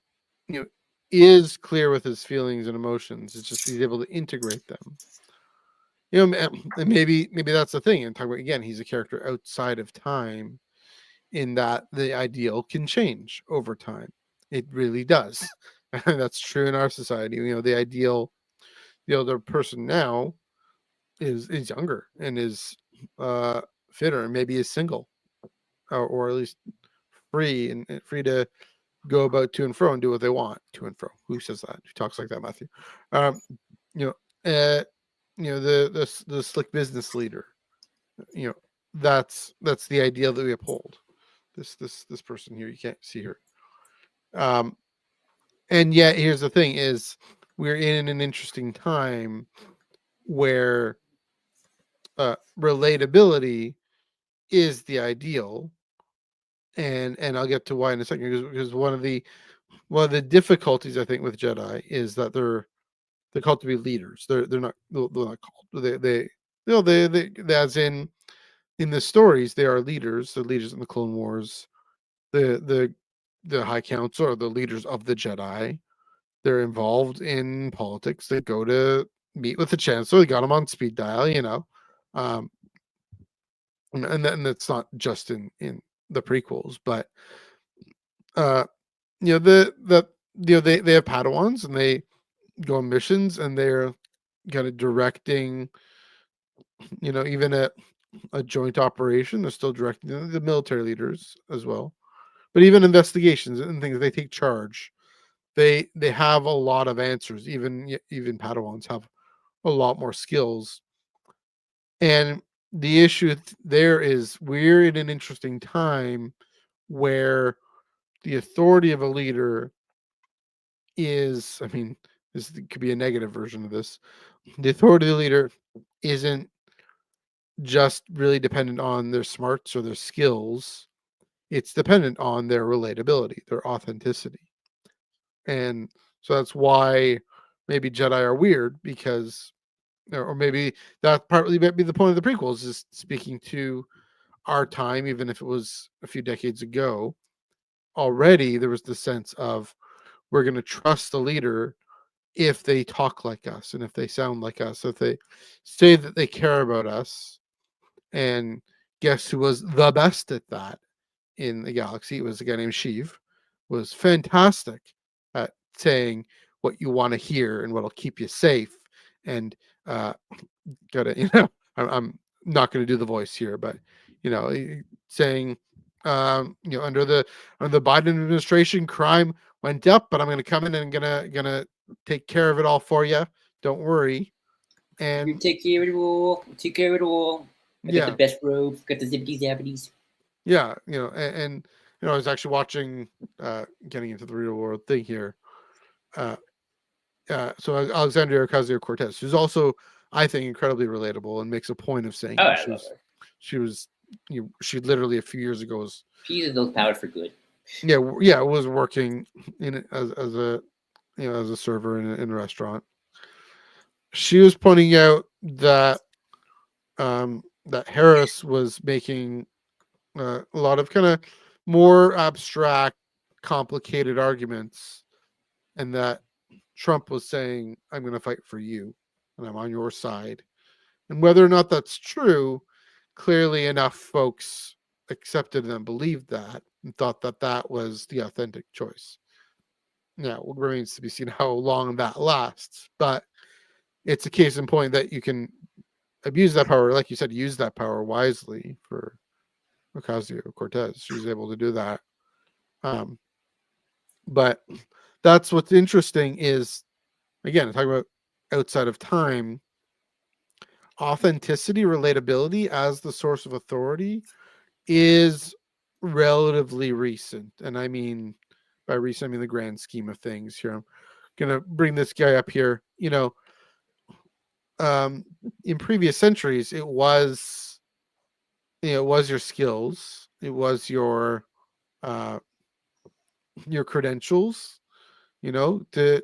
you know, is clear with his feelings and emotions. It's just he's able to integrate them. And maybe that's the thing. And talk about again, he's a character outside of time, in that the ideal can change over time. It really does. And that's true in our society. The ideal, the other person now is younger and is fitter and maybe is single, or at least free and free to go about to and fro and do what they want to and fro. Who says that? Who talks like that, Matthew? Um, you know, the slick business leader. You know, that's the ideal that we uphold. This person here, you can't see her. Um, and yet, here's the thing: is we're in an interesting time where relatability is the ideal, and I'll get to why in a second, because one of the difficulties I think with Jedi is that they're called to be leaders. They're not called. They as in the stories they are leaders. They're leaders in the Clone Wars. The High Council are the leaders of the Jedi. They're involved in politics. They go to meet with the Chancellor. They got him on speed dial. Um, and then that's not just in the prequels, but uh, they have Padawans and they go on missions and they're kind of directing. Even a joint operation, they're still directing the military leaders as well. But even investigations and things, they take charge. They have a lot of answers. Even Padawans have a lot more skills. And the issue there is we're in an interesting time where the authority of a leader is, I mean, this could be a negative version of this. The authority of the leader isn't just really dependent on their smarts or their skills. It's dependent on their relatability, their authenticity. And so that's why maybe Jedi are weird, because, or maybe that partly might be the point of the prequels, is speaking to our time, even if it was a few decades ago. Already there was the sense of, we're going to trust the leader if they talk like us and if they sound like us, if they say that they care about us. And guess who was the best at that in the galaxy? It was a guy named Sheev. Was fantastic at saying what you want to hear and what'll keep you safe. And gotta, I'm not going to do the voice here, but saying, under the Biden administration, crime went up, but I'm going to come in and gonna take care of it all for you. Don't worry. You And take care of it all. Take care of it all. I got the yeah, best robes. Got the zippity zappities. yeah, and I was actually watching, getting into the real world thing here. Uh, so Alexandria Ocasio-Cortez, who's also, I think, incredibly relatable and makes a point of saying Oh, how I love her. she was, she literally a few years ago was, She uses those powers for good. was working in as a as a server in a restaurant. She was pointing out that that Harris was making a lot of kind of more abstract, complicated arguments, and that Trump was saying, "I'm going to fight for you, and I'm on your side." And whether or not that's true, clearly enough folks accepted and believed that and thought that that was the authentic choice. Now, it remains to be seen how long that lasts, but it's a case in point that you can abuse that power, like you said, use that power wisely for Ocasio-Cortez. She was able to do that. But that's what's interesting is, again, talking about outside of time, authenticity, relatability as the source of authority is relatively recent. And I mean, by recent, I mean the grand scheme of things here. I'm going to bring this guy up here. In previous centuries, it was your skills, it was your credentials, to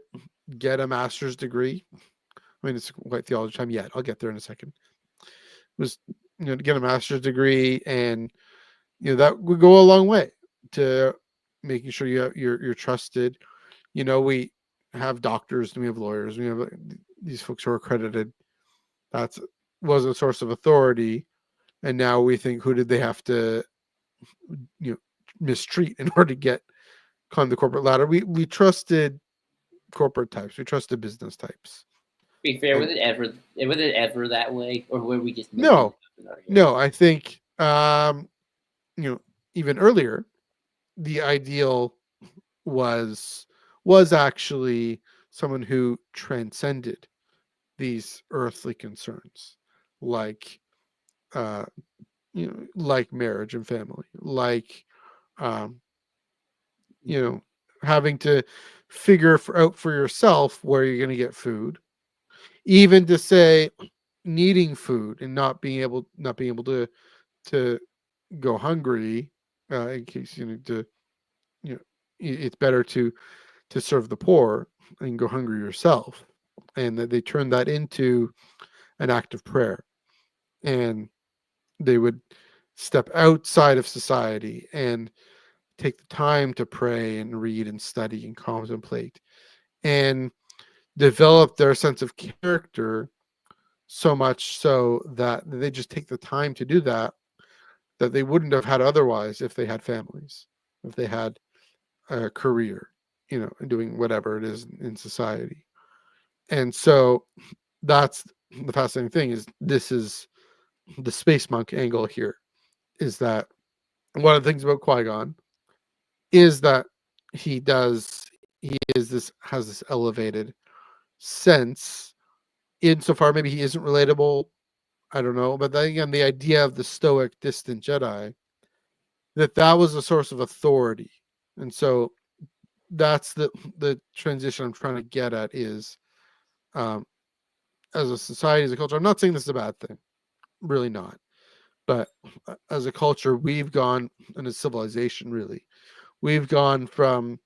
get a master's degree. I mean, it's quite theology time yet. I'll get there in a second. It was, to get a master's degree, and that would go a long way to making sure you're trusted. We have doctors and we have lawyers. We have these folks who are accredited. That was a source of authority, and now we think, who did they have to mistreat in order to climb the corporate ladder? We trusted corporate types. We trusted business types. Be fair, was it ever that way, or were we just no? I think even earlier, the ideal was actually someone who transcended these earthly concerns, like like marriage and family, like having to figure out for yourself where you're going to get food, even to say needing food and not being able to go hungry, in case you need to, it's better to serve the poor and go hungry yourself. And that they turned that into an act of prayer, and they would step outside of society and take the time to pray and read and study and contemplate and develop their sense of character, so much so that they just take the time to do that they wouldn't have had otherwise if they had families, if they had a career, and doing whatever it is in society. And so that's the fascinating thing, is this is the space monk angle here, is that one of the things about Qui-Gon is that he has this elevated sense, insofar maybe he isn't relatable, I don't know, but then again, the idea of the stoic, distant Jedi, that was a source of authority. And so that's the transition I'm trying to get at, is as a society, as a culture, I'm not saying this is a bad thing, really not, but as a culture, we've gone, and a civilization really, we've gone from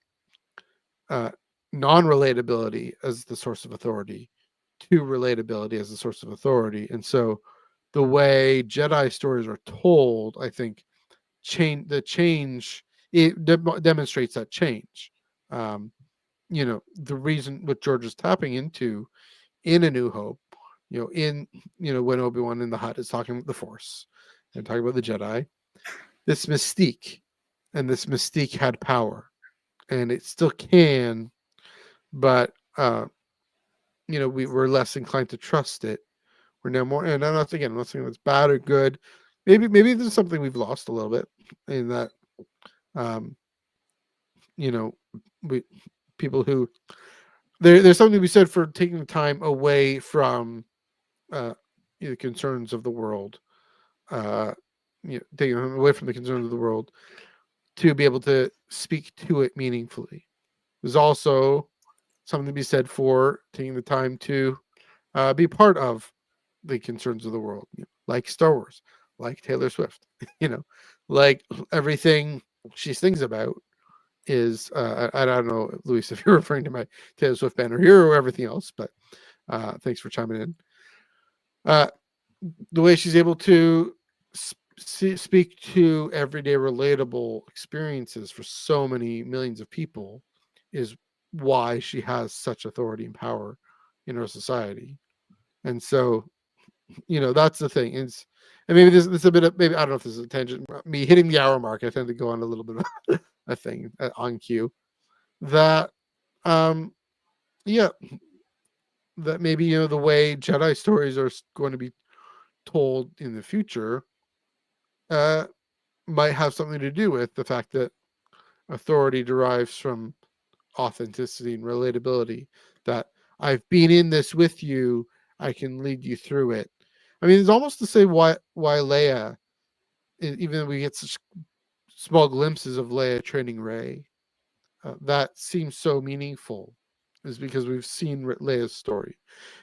non-relatability as the source of authority to relatability as the source of authority. And so the way Jedi stories are told, I think, it demonstrates that change. The reason what George is tapping into in A New Hope, when Obi-Wan in the hut is talking about the Force and talking about the Jedi, this mystique, and this mystique had power, and it still can, but we were less inclined to trust it. We're now more, and I'm not saying that's bad or good. Maybe this is something we've lost a little bit, in that people who there's something to be said for taking the time away from the concerns of the world, taking them away from the concerns of the world to be able to speak to it meaningfully. There's also something to be said for taking the time to be part of the concerns of the world, like Star Wars, like Taylor Swift, like everything she sings about is, I don't know, Luis, if you're referring to my Taylor Swift banner here or everything else, but thanks for chiming in. the way she's able to speak to everyday relatable experiences for so many millions of people is why she has such authority and power in our society. And so, that's the thing is, and maybe this is a bit of, maybe I don't know if this is a tangent, me hitting the hour mark, I tend to go on a little bit of a thing on cue that yeah, that maybe the way Jedi stories are going to be told in the future might have something to do with the fact that authority derives from authenticity and relatability, that I've been in this with you, I can lead you through it. I mean, it's almost to say why Leia, even though we get such small glimpses of Leia training Rey, that seems so meaningful, is because we've seen Leia's story.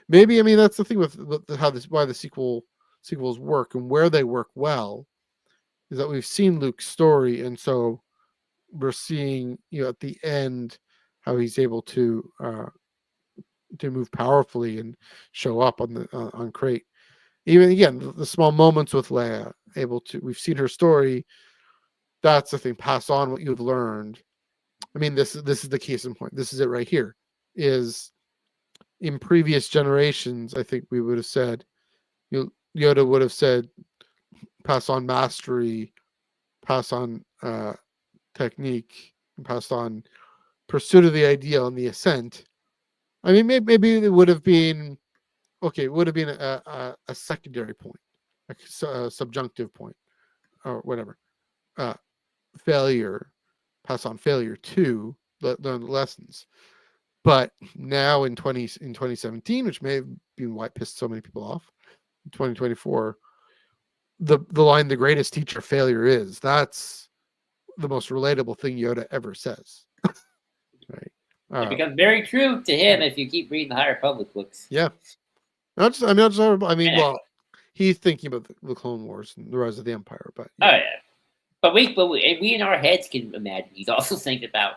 Maybe, I mean, that's the thing with how why the sequels work and where they work well, is that we've seen Luke's story, and so we're seeing, at the end, how he's able to move powerfully and show up on the on Crate. Even again, the small moments with Leia, we've seen her story. That's the thing. Pass on what you've learned. I mean, this is the case in point. This is it right here. Is in previous generations, I think we would have said, Yoda would have said, pass on mastery, pass on technique, and pass on pursuit of the ideal and the ascent. I mean, maybe it would have been okay. It would have been a secondary point, a subjunctive point, or whatever. Failure, pass on failure to learn the lessons. But now in 2017, which may have been why it pissed so many people off, in 2024, the line "the greatest teacher failure is," that's the most relatable thing Yoda ever says. Right. It becomes very true to him if you keep reading the High Republic books. Yeah. Well, he's thinking about the Clone Wars and the Rise of the Empire, but yeah. Oh yeah, but we in our heads can imagine he's also thinking about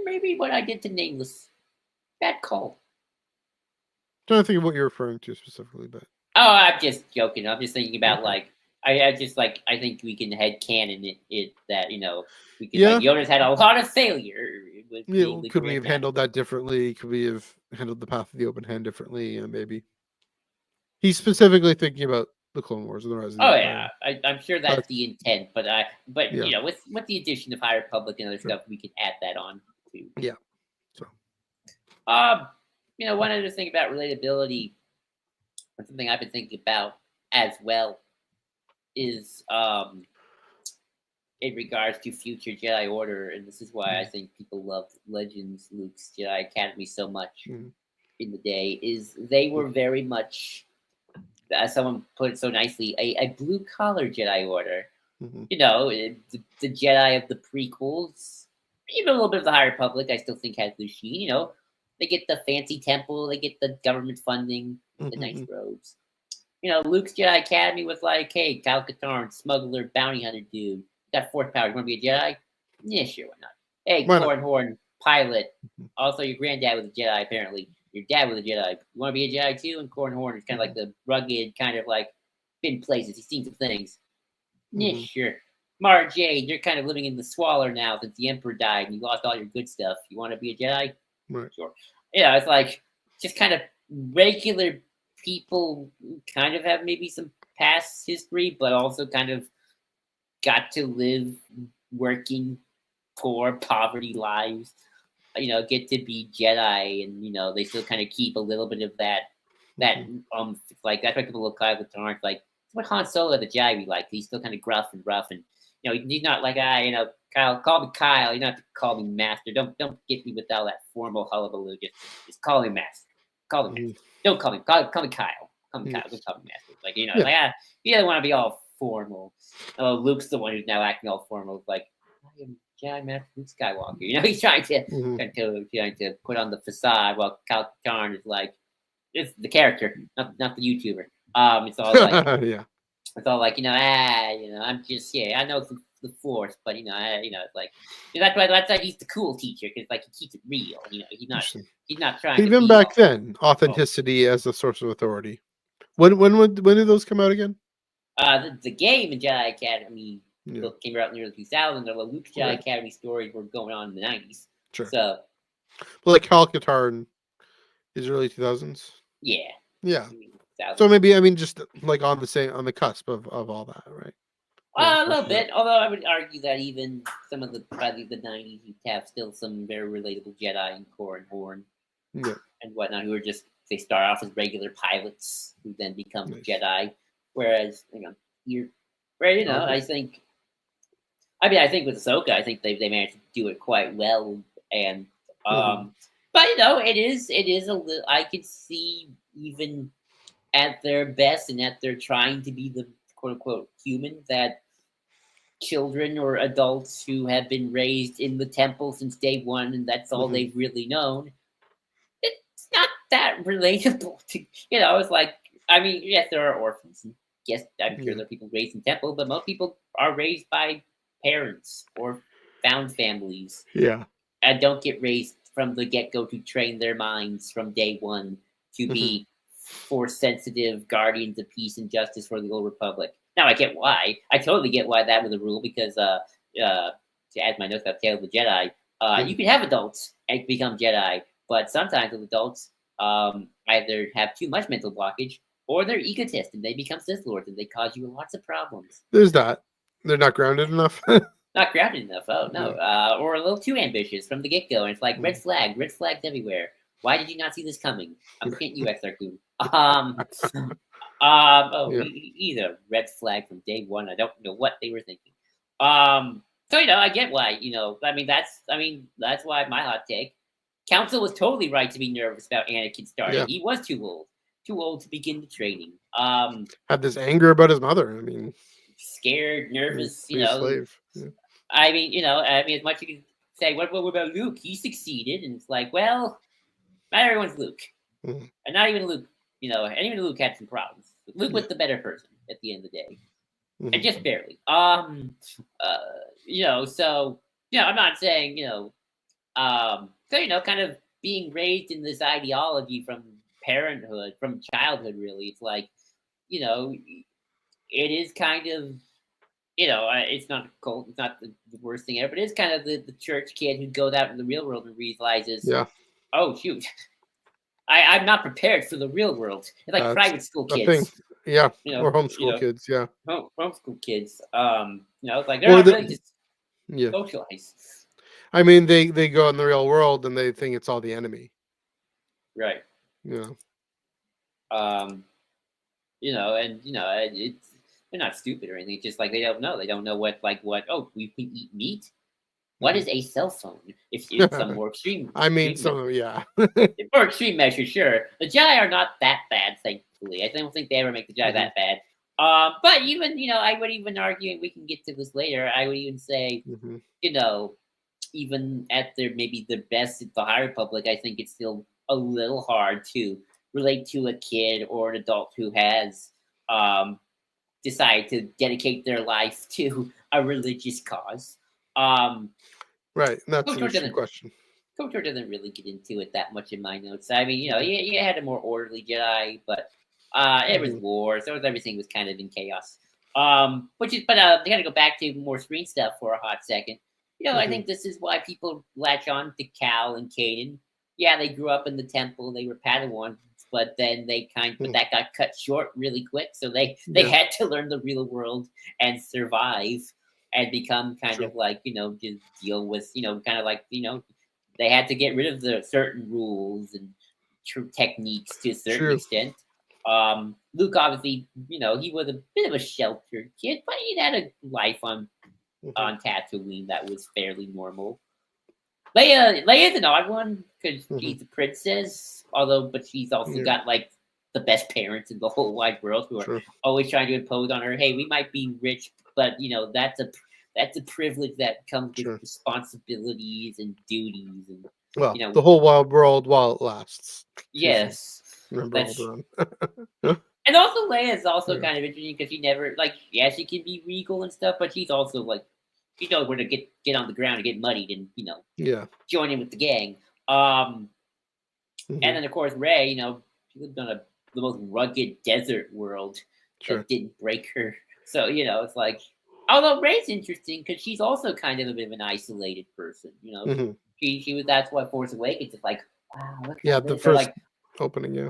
maybe what I did to Nameless. Bad call. I'm trying to think of what you're referring to specifically, but I'm just joking. I'm just thinking about I think we can headcanon it that we can Yoda's had a lot of failure. Could we have handled that differently? Could we have handled the Path of the Open Hand differently? Maybe he's specifically thinking about the Clone Wars and the Rise of the Empire. I'm sure that's the intent, but with the addition of High Republic and other stuff, we can add that on too. Yeah. So, one other thing about relatability, something I've been thinking about as well, is in regards to future Jedi Order, and this is why I think people loved Legends, Luke's Jedi Academy so much in the day, is they were very much, as someone put it so nicely, a blue-collar Jedi Order. The Jedi of the prequels, even a little bit of the High Republic, I still think has the sheen. They get the fancy temple, they get the government funding, the nice robes. Luke's Jedi Academy was like, hey, Kyle Katarn, smuggler, bounty hunter dude, got force power. You want to be a Jedi? Yeah, sure, why not? Hey, Cornhorn, pilot. Also, your granddad was a Jedi, apparently. Your dad was a Jedi. You want to be a Jedi too? And Cornhorn is kind of like the rugged, kind of like been places. He's seen some things. Yeah, sure. Mara Jade, you're kind of living in the Swaller now since the Emperor died and you lost all your good stuff. You want to be a Jedi? Right. Sure. It's like just kind of regular people kind of have maybe some past history, but also kind of got to live working poor poverty lives, get to be Jedi, and they still kind of keep a little bit of that like that's why people look Kyle Katarn like what Han Solo the Jedi be like. He's still kind of gruff and rough, and he's not like Kyle, call me Kyle. You don't have to call me Master. Don't get me with all that formal hullabaloo. Just call me Master. Call me Master. Don't call me Kyle. Call me Kyle. Don't call me Master. Like you don't want to be all formal. Oh, Luke's the one who's now acting all formal. Like I am Jedi Master Luke Skywalker. He's trying to put on the facade while Kyle Katarn is like, it's the character, not the YouTuber. It's all like it's all like I'm just I know it's the Force, but it's like that's why he's the cool teacher because like he keeps it real. He's not trying. Even back then, authenticity as a source of authority When did those come out again? The game in Jedi Academy Yeah. book came out in the early 2000s. The Luke Jedi Right. Academy stories were going on in the 90s. Sure. So, Well, like Cal Katarn is early 2000s. yeah. Yeah. 2000s. So maybe, I mean, just like on the cusp of all that, right? A little bit, although I would argue that even some of probably the 90s, you have still some very relatable Jedi and Core and Horn Yeah. and whatnot who are just, they start off as regular pilots who then become Nice. Jedi. Whereas, I think, I think with Ahsoka, I think they managed to do it quite well. And, but it is a little, I could see even at their best and at their trying to be the quote unquote human that children or adults who have been raised in the temple since day one and that's all they've really known, it's not that relatable to, it's like, I mean, yes, there are orphans, and yes, I'm sure there are people raised in temple, but most people are raised by parents or found families, and don't get raised from the get-go to train their minds from day one to be force sensitive guardians of peace and justice for the old republic. Now I get why. I totally get why that was a rule, because to add my notes about Tale of the Jedi, you can have adults and become Jedi, but sometimes with adults either have too much mental blockage or they're egotist and they become Sith Lords and they cause you lots of problems. There's that. They're not grounded enough. Not grounded enough, oh no. Or a little too ambitious from the get-go, and it's like red flags everywhere. Why did you not see this coming? I'm looking at you, Exarchum. He's a red flag from day one. I don't know what they were thinking. So I get why. That's why my hot take. Council was totally right to be nervous about Anakin starting. He was too old to begin the training. Had this anger about his mother. I mean, scared, nervous. Slave. As much as you can say, what about Luke? He succeeded, and it's like, well, not everyone's Luke, and not even Luke. And even Luke had some problems. Luke was the better person at the end of the day, and just barely. So I'm not saying kind of being raised in this ideology from parenthood, from childhood. Really, it's like, it is kind of. It's not cold. It's not the worst thing ever. But it's kind of the church kid who goes out in the real world and realizes, oh shoot, I'm not prepared for the real world. It's like private school kids. Or homeschool kids. Homeschool kids. It's like they're not really just socialize. I mean, they go in the real world and they think it's all the enemy. Right. It's. They're not stupid or anything. It's just like they don't know. They don't know what. Oh, we can eat meat. What is a cell phone? If some more extreme. For extreme measures, sure. The Jedi are not that bad, thankfully. I don't think they ever make the Jedi that bad. But even I would even argue, and we can get to this later. I would even say, even at maybe the best at the High Republic, I think it's still a little hard to relate to a kid or an adult who has decide to dedicate their life to a religious cause. Right, and that's an interesting question. KOTOR doesn't really get into it that much in my notes. I mean, you had a more orderly Jedi, but it was war, so everything was kind of in chaos. But they got to go back to more screen stuff for a hot second. I think this is why people latch on to Cal and Kanan. Yeah, they grew up in the temple, they were Padawans, but then that got cut short really quick. So they had to learn the real world and survive and become kind of like, just deal with, kind of like, they had to get rid of the certain rules and techniques to a certain extent. Luke, obviously, he was a bit of a sheltered kid, but he had a life on Tatooine that was fairly normal. Leia's an odd one because she's a princess, but she's also got like the best parents in the whole wide world who are always trying to impose on her. Hey, we might be rich, but that's a privilege that comes with responsibilities and duties, and the whole wide world while it lasts. Yes, remember Alderaan. And also Leia is also kind of interesting because she never she can be regal and stuff, but she's also like. Where to get on the ground and get muddied and join in with the gang. And then of course Rey, she lived on a the most rugged desert world Sure. that didn't break her. So it's like, although Rey's interesting because she's also kind of a bit of an isolated person. Hmm. She was, that's what Force Awakens is like. Wow, look Yeah, at the this. Or first opening. Yeah.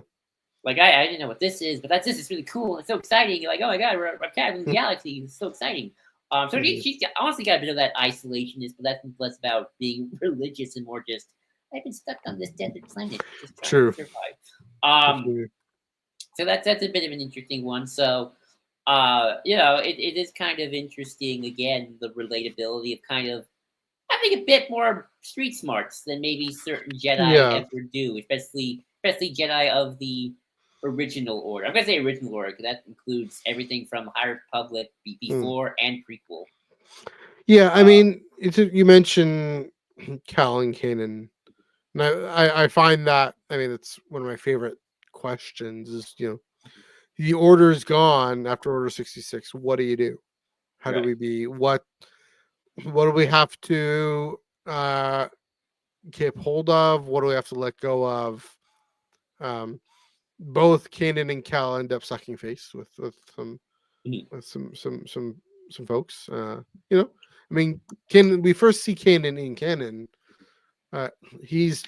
like I didn't know what this is, but this is really cool. It's so exciting. You're like, oh my god, we're in the galaxy. It's so exciting. So she's honestly got a bit of that isolationist, but that's less about being religious and more just I've been stuck on this desert planet, just trying True. to survive. So that's a bit of an interesting one. So, it is kind of interesting again the relatability of kind of having a bit more street smarts than maybe certain Jedi Yeah. ever do, especially Jedi of the original order. I'm gonna say original order because that includes everything from High Republic, before, and prequel. Yeah, I mean, you mentioned Cal and Kanan. And I find that, I mean, it's one of my favorite questions is, the order's gone after Order 66. What do you do? How do Right. we be? What do we have to keep hold of? What do we have to let go of? Both Kanan and Cal end up sucking face with some Mhm. with some folks. I mean, we first see Kanan in canon. Uh, he's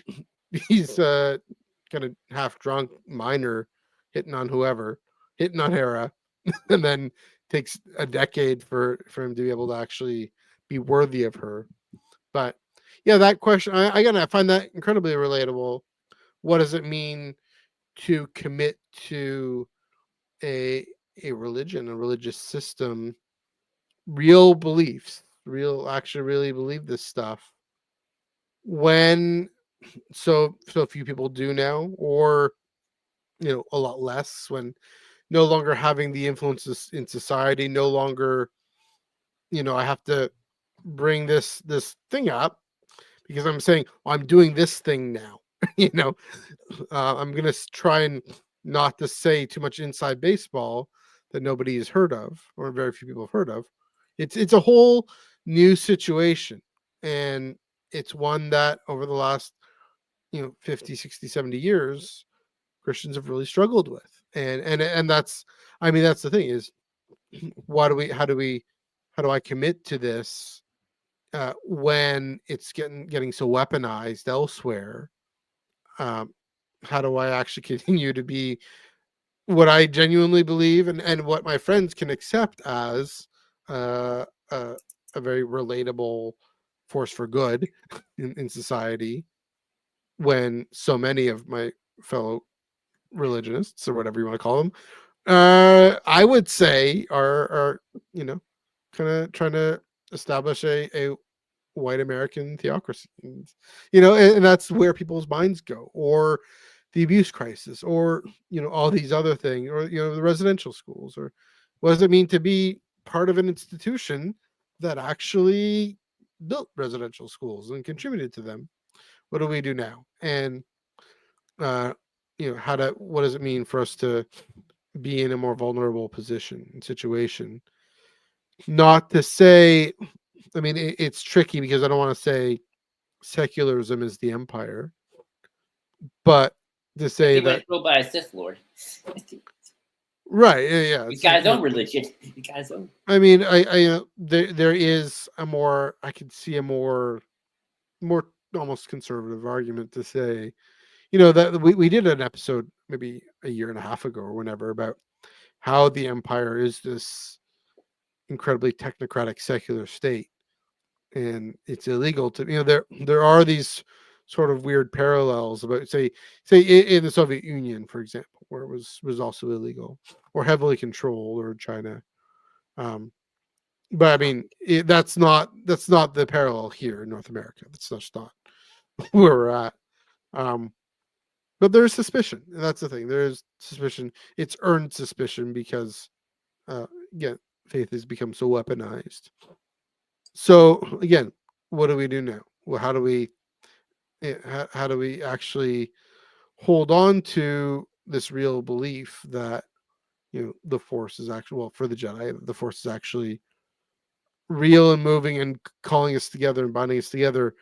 he's kind of half drunk minor hitting on whoever, hitting on Hera, and then takes a decade for him to be able to actually be worthy of her. But yeah, that question I find that incredibly relatable. What does it mean to commit to a religion, a religious system, real beliefs, actually really believe this stuff when so few people do now, or a lot less, when no longer having the influences in society, no longer I have to bring this thing up because I'm saying, well, I'm doing this thing now. you know I'm gonna try and not to say too much inside baseball that nobody has heard of, or very few people have heard of. It's a whole new situation, and it's one that over the last 50, 60, 70 years Christians have really struggled with. And that's, I mean, that's the thing is, how do I commit to this when it's getting so weaponized elsewhere? um, how do I actually continue to be what I genuinely believe, and what my friends can accept as uh, uh, a very relatable force for good in society, when so many of my fellow religionists, or whatever you want to call them, I would say are you know kind of trying to establish a white American theocracy, and that's where people's minds go, or the abuse crisis, or all these other things, or the residential schools, or what does it mean to be part of an institution that actually built residential schools and contributed to them? What do we do now? And uh, what does it mean for us to be in a more vulnerable position and situation? Not to say, I mean, it's tricky because I don't want to say secularism is the empire, but to say Especially when that, it's ruled by a Sith Lord. right, yeah, He's it's got his own religion. He's got his own. I mean, there is a more, I could see a more almost conservative argument to say, that we did an episode maybe a year and a half ago or whenever about how the empire is this incredibly technocratic secular state, and it's illegal to, there are these sort of weird parallels about, say in the Soviet Union, for example, where it was also illegal or heavily controlled, or China. But I mean, that's not the parallel here in North America. That's just not where we're at. um but there's suspicion, and that's the thing, there's suspicion. It's earned suspicion because uh again, faith has become so weaponized. So again, what do we do now? Well, how do we actually hold on to this real belief that the force is actually, well, for the Jedi, the force is actually real and moving and calling us together and binding us together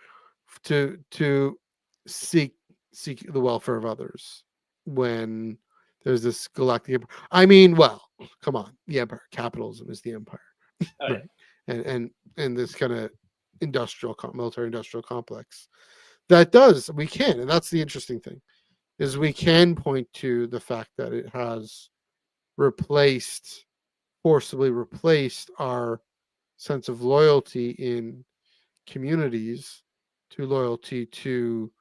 to seek the welfare of others when there's this galactic empire. I mean, well, come on, the empire, capitalism is the empire, Oh, right? And this kind of military industrial complex that does we can, and that's the interesting thing, is we can point to the fact that it has forcibly replaced our sense of loyalty in communities to loyalty to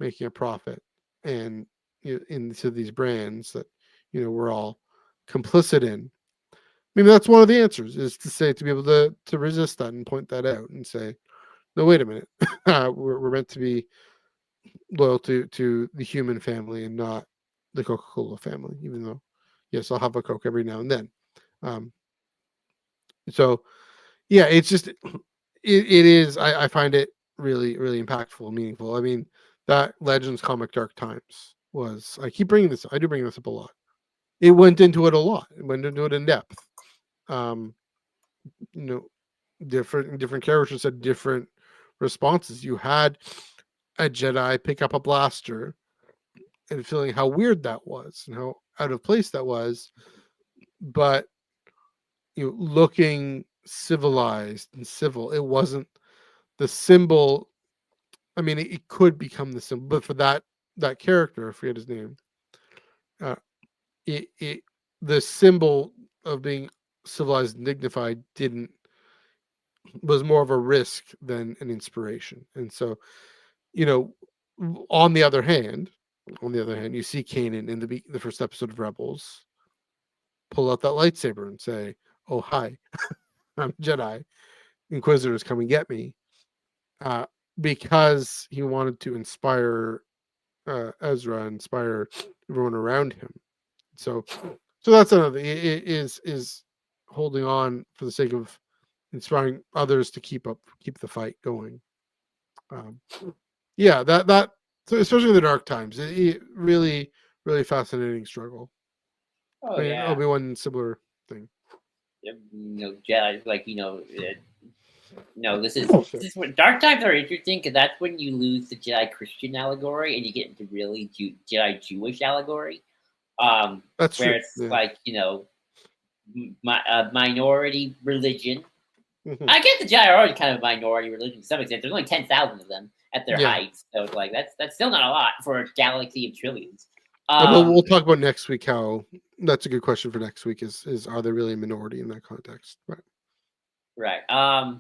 making a profit and into these brands that we're all complicit in. Maybe that's one of the answers, is to be able to resist that and point that out and say, no, wait a minute, we're meant to be loyal to the human family and not the Coca-Cola family, even though yes, I'll have a Coke every now and then. um, so yeah, it's just it is. I find it really, really impactful and meaningful. I mean, that Legends comic Dark Times was. I keep bringing this. I do bring this up a lot. It went into it a lot. It went into it in depth. Um, you know, different characters had different responses. You had a Jedi pick up a blaster and feeling how weird that was and how out of place that was, but looking civilized and civil. It wasn't the symbol. I mean, it could become the symbol, but for that character, I forget his name. Uh, it the symbol of being civilized and dignified was more of a risk than an inspiration. And so, you know, on the other hand, you see Kanan in the first episode of Rebels pull out that lightsaber and say, "Oh hi, I'm Jedi. Inquisitors, come and get me," uh, because he wanted to inspire Ezra, inspire everyone around him. So, that's another thing. It is holding on for the sake of inspiring others to keep the fight going. Um, yeah, that so especially in the dark times, it really, really fascinating struggle. oh I mean, yeah. Obi-Wan, similar thing. Jedi, like this is what dark times are interesting, because that's when you lose the Jedi Christian allegory and you get into really Jedi Jewish allegory. That's where true. it's Yeah. like minority religion. Mhm. I guess the Jedi are already kind of a minority religion to some extent. There's only 10,000 of them at their Yeah. height, so it's like that's still not a lot for a galaxy of trillions. We'll talk about next week how that's a good question for next week. Is are they really a minority in that context? Right. I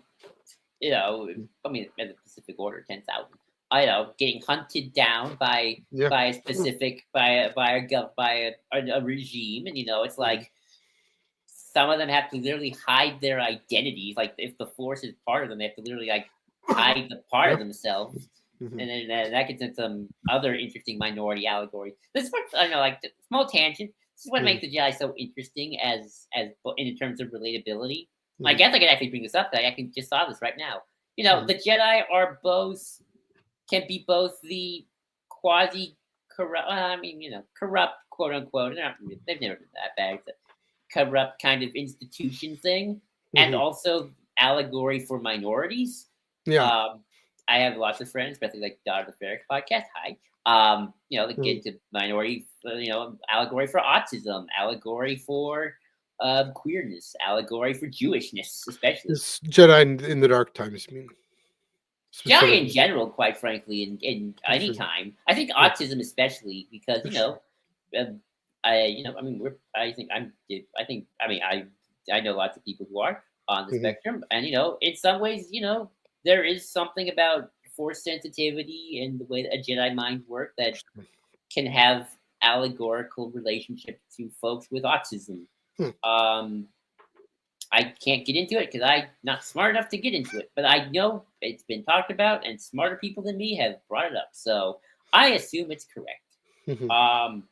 mean, in the Pacific Order, 10,000. Getting hunted down by Yeah. by a specific by a regime, and it's like some of them have to literally hide their identities. Like if the Force is part of them, they have to literally like hide the part of themselves. Mhm. And then that gets into some other interesting minority allegories. This is what I know, like small tangent. This is what makes the Jedi so interesting as in terms of relatability. I guess I could actually bring this up. I can just saw this right now. The Jedi are can be both the quasi corrupt. Corrupt, quote unquote. They've never been that bad. It's a corrupt kind of institution thing, and also allegory for minorities. Yeah. I have lots of friends, especially like Daughter of the Ferric podcast. Hi. They get into minority, allegory for autism, allegory for queerness, allegory for Jewishness, especially. This Jedi in the dark times, I mean. Jedi in general, quite frankly, in any time. I think autism especially, because I know lots of people who are on the spectrum, and in some ways, there is something about force sensitivity and the way that a Jedi mind works that can have allegorical relationship to folks with autism. I can't get into it because I'm not smart enough to get into it, but I know it's been talked about, and smarter people than me have brought it up, so I assume it's correct. And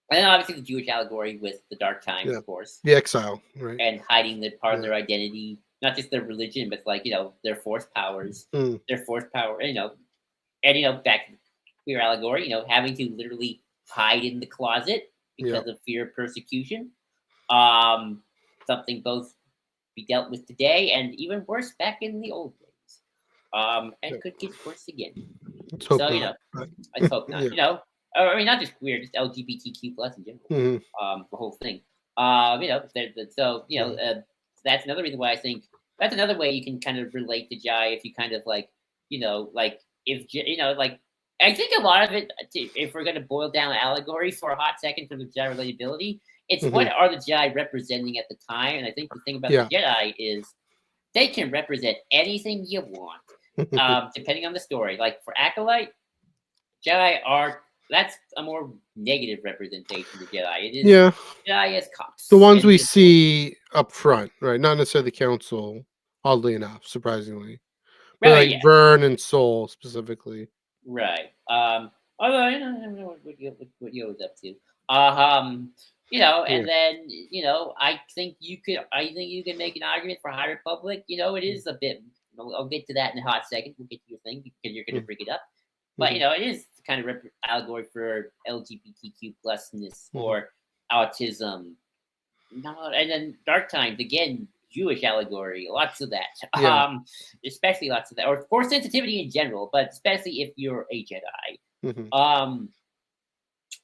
then obviously the Jewish allegory with the dark times, of course, the exile, right, and hiding the part of their identity, not just their religion, but like their force powers, their force power, and back to the queer allegory, having to literally hide in the closet because of fear of persecution. Something both be dealt with today and even worse back in the old days. And could get worse again. Let's hope so not, let's hope not. I mean, not just queer, just LGBTQ plus in general. The whole thing. So that's another reason why I think that's another way you can kind of relate to Jai if you kind of like, if like I think a lot of it, if we're going to boil down allegory for a hot second from the Jedi relatability, it's what are the Jedi representing at the time. And I think the thing about the Jedi is they can represent anything you want, depending on the story. Like for Acolyte, Jedi that's a more negative representation of Jedi. It is Jedi as cops. The ones we see up front, right? Not necessarily the Council, oddly enough, surprisingly. But like Vern and Soul specifically. Right. Although I don't know what Yoda's up to. And then I think you can make an argument for High Republic. It is a bit. I'll get to that in a hot second. We'll get to your thing because you're going to bring it up. But it is kind of allegory for LGBTQ plusness or autism. No, and then Dark Times again. Jewish allegory, lots of that. Especially lots of that, or for sensitivity in general, but especially if you're a Jedi.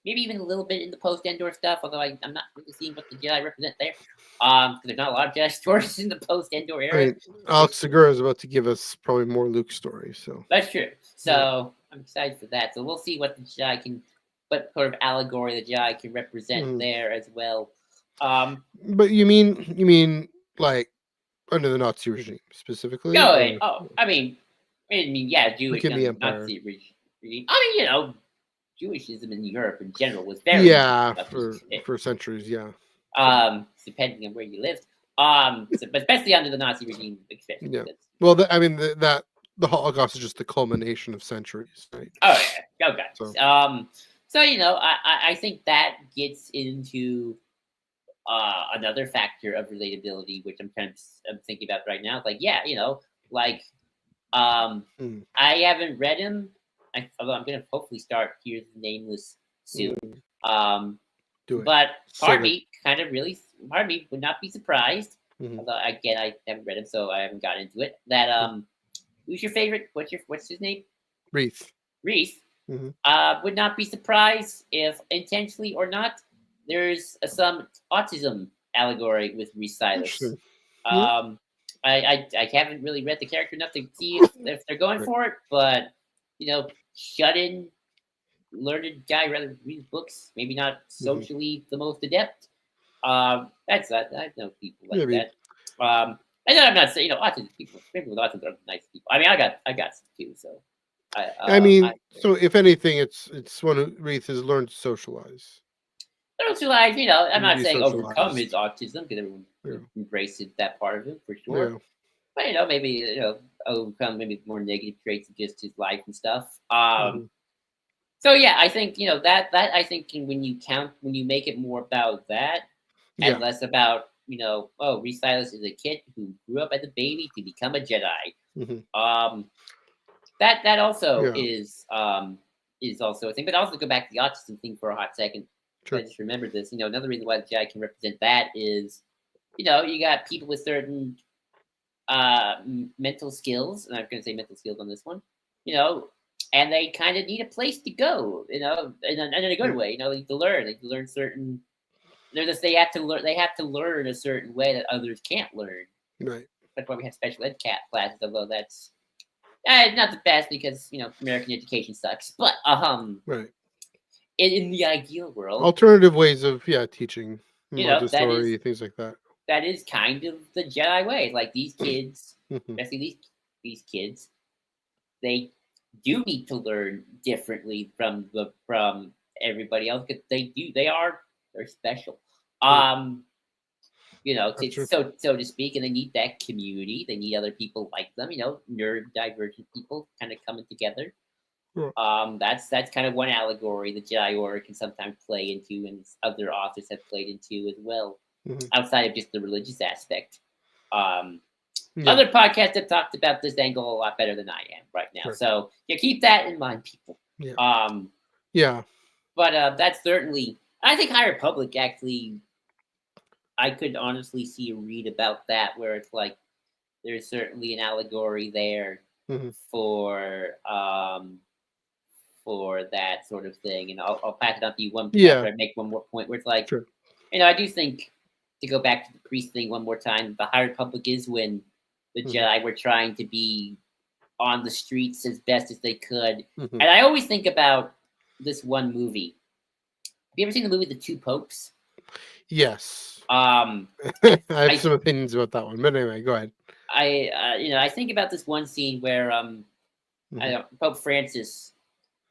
Maybe even a little bit in the post-Endor stuff, although I'm not really seeing what the Jedi represent there. Because there's not a lot of Jedi stories in the post-Endor era. I mean, Alex Segura is about to give us probably more Luke stories, so that's true. So I'm excited for that. So we'll see what the Jedi what sort of allegory the Jedi can represent there as well. But you mean like under the Nazi regime specifically? I mean, Jewish under the Nazi regime. I mean, Jewishism in Europe in general was very for centuries, depending on where you lived, but especially under the Nazi regime, especially. Well, the Holocaust is just the culmination of centuries, right? Okay. So I think that gets into another factor of relatability, which I'm thinking about right now. Like, I haven't read him. Although I'm going to hopefully start Here's the Nameless soon. But part of me would not be surprised. Although again, I haven't read him, so I haven't got into it. That who's your favorite? What's his name? Reese. Would not be surprised if intentionally or not, there's some autism allegory with Reese Silas. I haven't really read the character enough to see if they're going for it, but shut in, learned guy rather read books, maybe not socially the most adept. That's that. I know people like that. And then I'm not saying autism people. People with autism are nice people. I mean, I got some too. So so if anything, it's one who Reese has learned to socialize. Socialize, I'm not saying overcome his autism because everyone embraces that part of it for sure. But maybe overcome maybe more negative traits of just his life and stuff. So I think that I think when you make it more about that and less about Reese Silas is a kid who grew up as a baby to become a Jedi. That also is also a thing. But also go back to the autism thing for a hot second. I just remembered this. Another reason why the Jedi can represent that is, you got people with certain mental skills, and I'm going to say mental skills on this one, and they kind of need a place to go, in a good way. They need to learn. They learn certain. They have to learn a certain way that others can't learn. Right. That's why we have special ed classes. Although that's not the best because American education sucks. But right. In the ideal world, alternative ways of teaching, Montessori, things like that. That is kind of the Jedi way. Like these kids, especially these kids, they do need to learn differently from everybody else because they're special. So to speak, and they need that community. They need other people like them. Neurodivergent people kind of coming together. That's kind of one allegory the Jedi Order can sometimes play into, and other authors have played into as well, outside of just the religious aspect. Other podcasts have talked about this angle a lot better than I am right now, so keep that in mind, people. But that's certainly, I think High Republic actually, I could honestly see a read about that where it's like there's certainly an allegory there for for that sort of thing. And I'll pass it on to you one Yeah, after I make one more point where it's like, sure. I do think, to go back to the priest thing one more time, the High Republic is when the Hmm. Jedi were trying to be on the streets as best as they could. Hmm. And I always think about this one movie. Have you ever seen the movie The Two Popes? Yes. Um, I have I some opinions about that one, but anyway, go ahead. I think about this one scene where I Hmm. don't, Pope Francis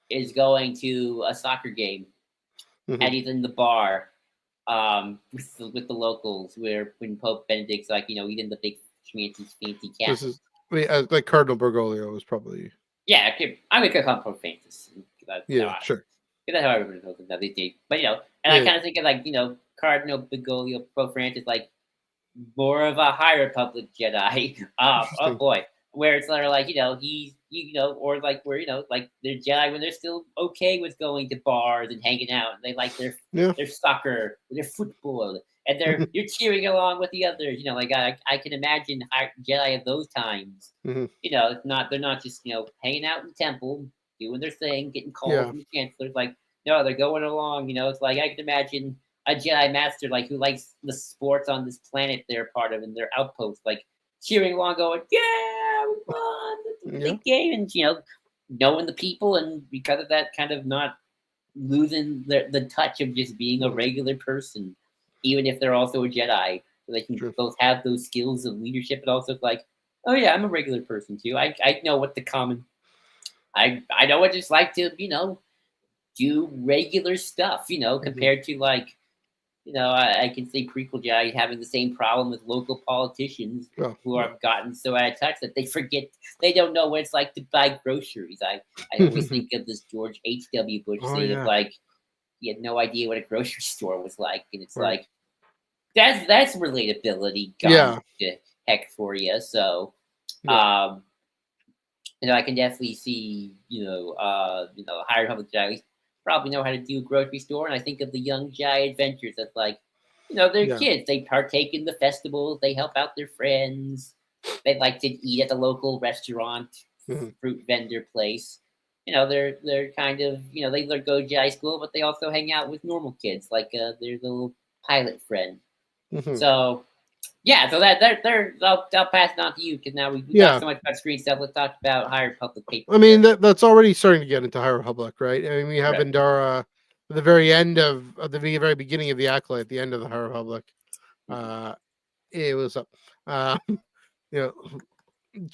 is going to a soccer game Hmm. and he's in the bar with the locals where when Pope Benedict's like, eating the big fancy cat. This is, I mean, like Cardinal Bergoglio was probably, Yeah, I'm gonna call him Pope Francis. yeah, sure. That's how everybody knows him now these days. But and I Yeah. kind of think of like Cardinal Bergoglio, Pope Francis, like more of a High Republic Jedi. Oh Interesting. boy, where it's sort of like he's or like where like they're Jedi when they're still okay with going to bars and hanging out. And they like Yeah. their soccer, their football, and you're cheering along with the others. Like I can imagine Jedi of those times. Hmm. It's not they're not just hanging out in the temple doing their thing, getting calls Yeah. from the chancellors. Like no, they're going along. It's like I can imagine a Jedi master like who likes the sports on this planet they're part of and their outpost, like cheering along, going, "Yeah, we won! It's a Yeah. big game!" And knowing the people, and because of that, kind of not losing the touch of just being a regular person, even if they're also a Jedi. So they can True. both have those skills of leadership, but also like, oh yeah, I'm a regular person too. I know what the common. I know what it's like to do regular stuff. Hmm. Compared to like I can see prequel Jedi having the same problem with local politicians Oh, who yeah. have gotten so out of touch that they forget they don't know what it's like to buy groceries. I always think of this George H.W. Bush Oh, scene of yeah. like he had no idea what a grocery store was like, and it's Right. like that's relatability gone Yeah. to heck for you. So Yeah. um, I can definitely see, High Republic Jedi probably know how to do a grocery store. And I think of the young Jedi adventures that's like, they're Yeah. kids. They partake in the festivals. They help out their friends. They like to eat at the local restaurant, Hmm. fruit vendor place. They're kind of, they go Jedi school, but they also hang out with normal kids, like their little pilot friend. Hmm. So yeah, so I'll pass it on to you because now we talked Yeah. so much about screen stuff. Let's talk about High Republic paper I mean, here. that's already starting to get into High Republic, right? I mean, we have Right. Indara at the very end of the very beginning of the Acolyte, at the end of the High Republic. Mhm. It was up, you know,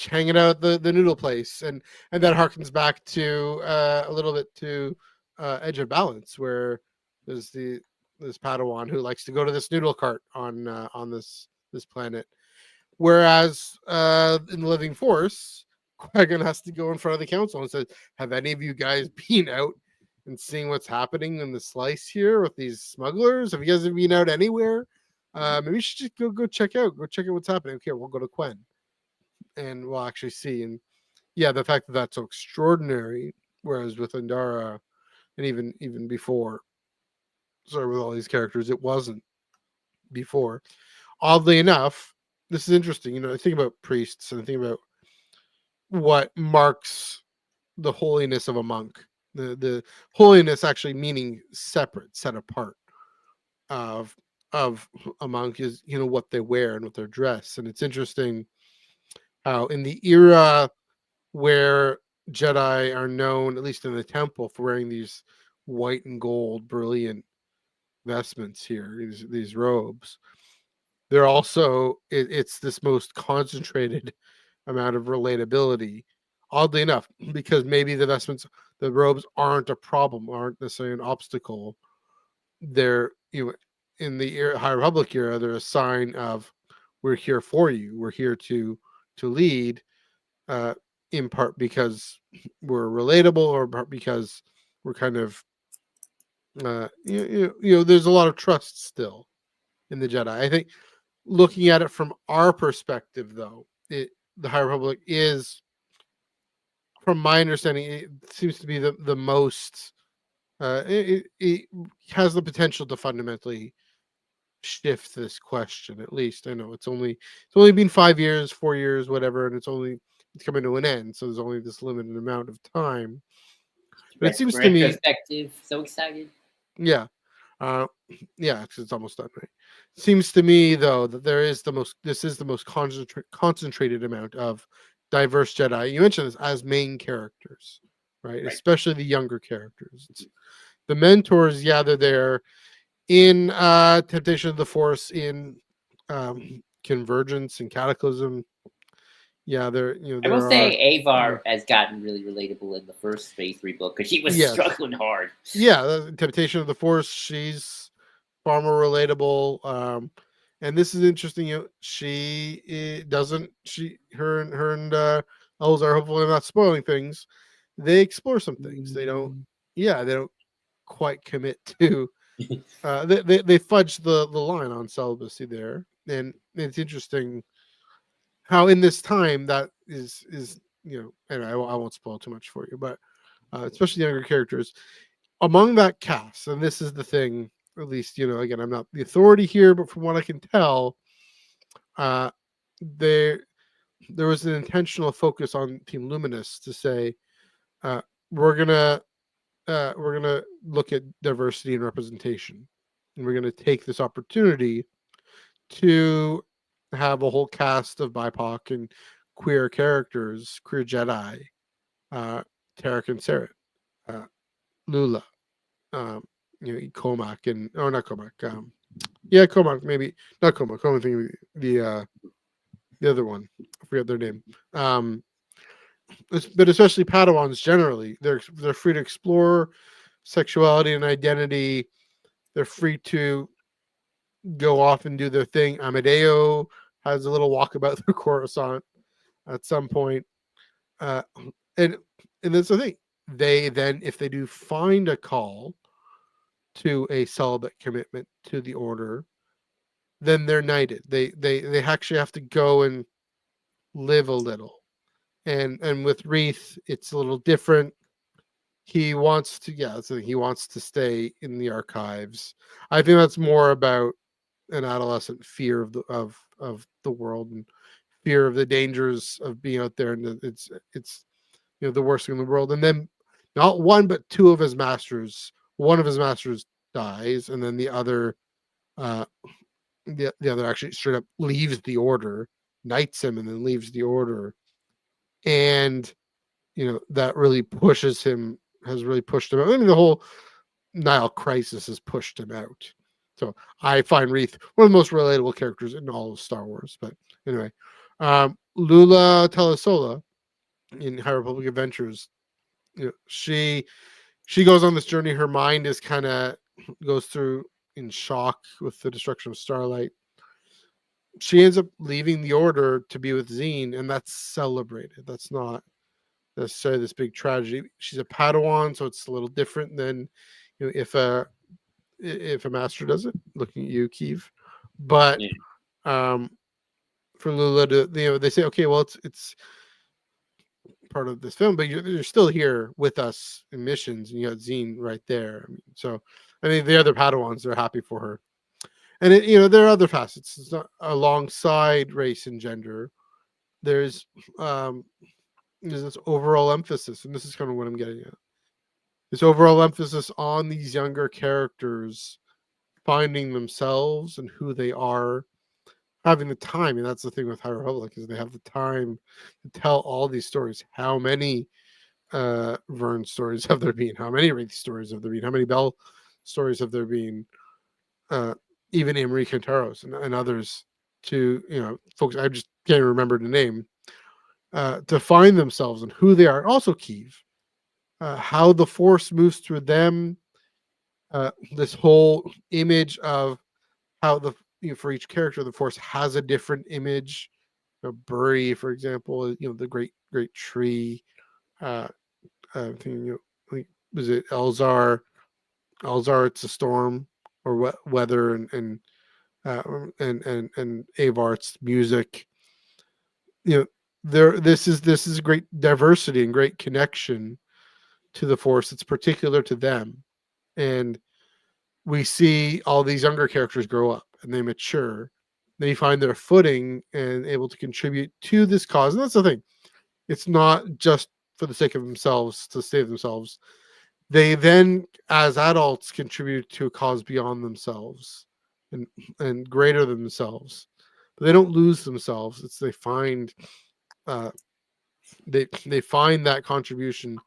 hanging out at the noodle place, and that harkens back to a little bit to Edge of Balance, where there's this Padawan who likes to go to this noodle cart on this planet. Whereas in the Living Force, Qui-Gon has to go in front of the council and says, "Have any of you guys been out and seeing what's happening in the slice here with these smugglers? Have you guys been out anywhere? Maybe you should just go check out. Go check out what's happening. Okay, we'll go to Quen and we'll actually see." And yeah, the fact that that's so extraordinary, whereas with Andara and even before, sorry, with all these characters, it wasn't before. Oddly enough, this is interesting. I think about priests and I think about what marks the holiness of a monk. The holiness actually meaning separate, set apart of a monk is what they wear and what their dress. And it's interesting how in the era where Jedi are known, at least in the temple, for wearing these white and gold, brilliant vestments here, these robes. They're also it's this most concentrated amount of relatability. Oddly enough, because maybe the robes aren't a problem, aren't necessarily an obstacle. They're in the High Republic era, they're a sign of we're here for you. We're here to lead, uh, in part because we're relatable, or in part because we're kind of there's a lot of trust still in the Jedi. I think looking at it from our perspective, though, the High Republic is, from my understanding, it seems to be the most. It has the potential to fundamentally shift this question. At least I know it's only been 5 years, 4 years, whatever, and it's coming to an end. So there's only this limited amount of time. But it seems to me, retrospective. So excited. yeah, uh, yeah, because it's almost done, right? Seems to me though that this is the most concentrated amount of diverse Jedi. You mentioned this as main characters, right? Right. Especially the younger characters. The mentors, yeah, they're there in Temptation of the Force, in Convergence and Cataclysm. Yeah, I will there are. say Avar has gotten really relatable in the first Phase 3 book because she was Yes, struggling hard. yeah, Temptation of the Force. She's far more relatable. And this is interesting. She doesn't. Her and Elzar. Hopefully, I'm not spoiling things. They explore some things. They don't. Yeah, they don't quite commit to. They fudge the line on celibacy there, and it's interesting how in this time that is and I won't spoil too much for you, but especially younger characters among that cast, and this is the thing. At least again, I'm not the authority here, but from what I can tell, uh, there there was an intentional focus on Team Luminous to say uh, we're gonna we're gonna look at diversity and representation, and we're gonna take this opportunity to have a whole cast of BIPOC and queer characters, queer Jedi, uh, Tarek and Sarah, uh, Lula, um, Comac and not Comac, yeah, Comac maybe not Comac. I'm thinking the other one. I forget their name. But especially Padawans generally, they're free to explore sexuality and identity. They're free to go off and do their thing. Amadeo has a little walkabout through Coruscant at some point, uh, and that's the thing. They then, if they do find a call to a celibate commitment to the order, then they're knighted. They actually have to go and live a little. And with Reith, it's a little different. He wants to, yeah, so he wants to stay in the archives. I think that's more about an adolescent fear of the world and fear of the dangers of being out there, and it's the worst thing in the world. And then not one but two of his masters. One of his masters dies, and then the other the other actually straight up leaves the order, knights him, and then leaves the order. And that really pushes him, has really pushed him out. I mean, the whole Nile crisis has pushed him out. So I find Reith one of the most relatable characters in all of Star Wars. But anyway, Lula Telesola in High Republic Adventures, she goes on this journey. Her mind is kind of goes through in shock with the destruction of Starlight. She ends up leaving the order to be with Zine, and that's celebrated. That's not necessarily this big tragedy. She's a Padawan, so it's a little different than if a master does it. Looking at you, Keeve. But for Lula to they say, okay, well it's part of this film, but you're still here with us in missions, and you got Zine right there. I mean the other Padawans are happy for her. And there are other facets. It's not alongside race and gender. There's this overall emphasis, and this is kind of what I'm getting at. This overall emphasis on these younger characters finding themselves and who they are, having the time, and that's the thing with High Republic is they have the time to tell all these stories. How many Vern stories have there been? How many Wraith stories have there been? How many Bell stories have there been? Even Emery Cantaros and others, to folks I just can't remember the name, to find themselves and who they are. Also Keeve, how the Force moves through them, this whole image of how for each character the Force has a different image. Burry, for example, the great tree. Thinking, was it Elzar? Elzar, it's a storm or weather, and Avar's music. This is great diversity and great connection to the Force. It's particular to them, and we see all these younger characters grow up and they mature. They find their footing and able to contribute to this cause. And that's the thing. It's not just for the sake of themselves to save themselves. They then, as adults, contribute to a cause beyond themselves and greater than themselves. But they don't lose themselves. It's they find uh, they find that contribution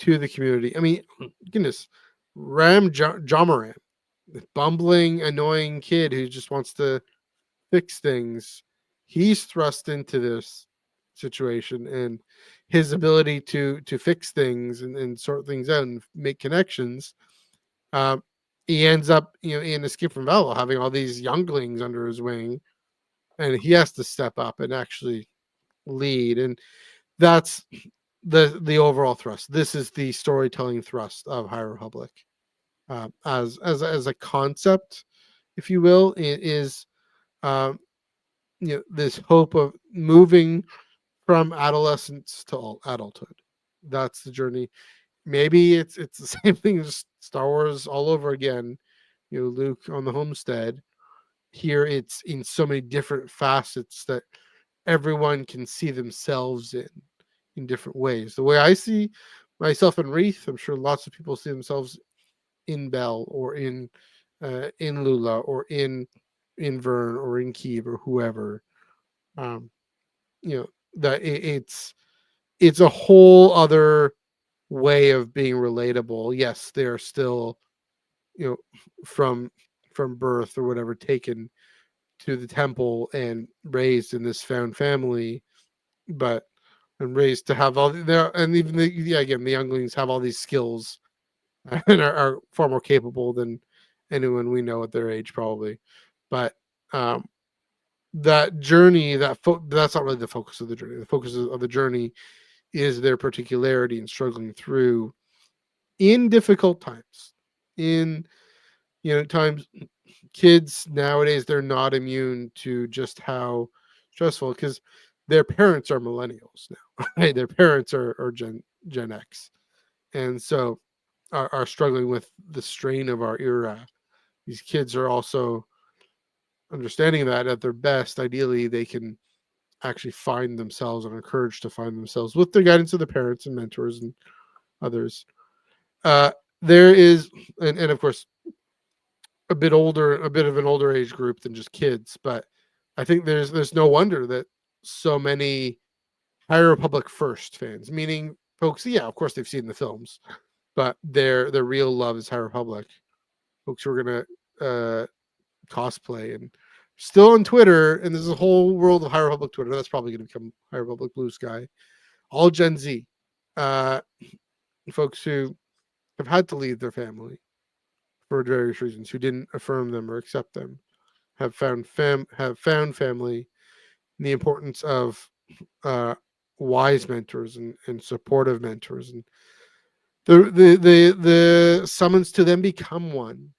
to the community. I mean, goodness, Jamaran, bumbling, annoying kid who just wants to fix things. He's thrust into this situation, and his ability to fix things and sort things out and make connections. Um, he ends up, in Escape from Valhalla, having all these younglings under his wing, and he has to step up and actually lead. And that's the overall thrust. This is the storytelling thrust of High Republic, as a concept, if you will. It is, um, this hope of moving from adolescence to adulthood. That's the journey. Maybe it's the same thing as Star Wars all over again. Luke on the homestead. Here it's in so many different facets that everyone can see themselves in different ways. The way I see myself in Wreath, I'm sure lots of people see themselves in Bell or in Lula or in Vern or in Keeve or whoever. Um, that it's a whole other way of being relatable. Yes, they're still, you know, from birth or whatever, taken to the temple and raised in this found family, but and raised to have all there, and even again, the younglings have all these skills and are far more capable than anyone we know at their age, probably. But that journey, that's not really the focus of the journey. The focus of the journey is their particularity and struggling through in difficult times. In times, kids nowadays, they're not immune to just how stressful, because their parents are millennials now, right? Their parents are Gen X, and so are struggling with the strain of our era. These kids are also understanding that at their best, ideally, they can actually find themselves and are encouraged to find themselves with the guidance of the parents and mentors and others. There is, and of course, a bit of an older age group than just kids, but I think there's no wonder that so many High Republic first fans, meaning folks, yeah, of course they've seen the films, but their real love is High Republic. Folks who are gonna cosplay and still on Twitter, and there's a whole world of High Republic Twitter that's probably gonna become High Republic Blue Sky. All Gen Z, uh, folks who have had to leave their family for various reasons, who didn't affirm them or accept them, have found family, and the importance of uh, wise mentors and supportive mentors, and the summons to them become one,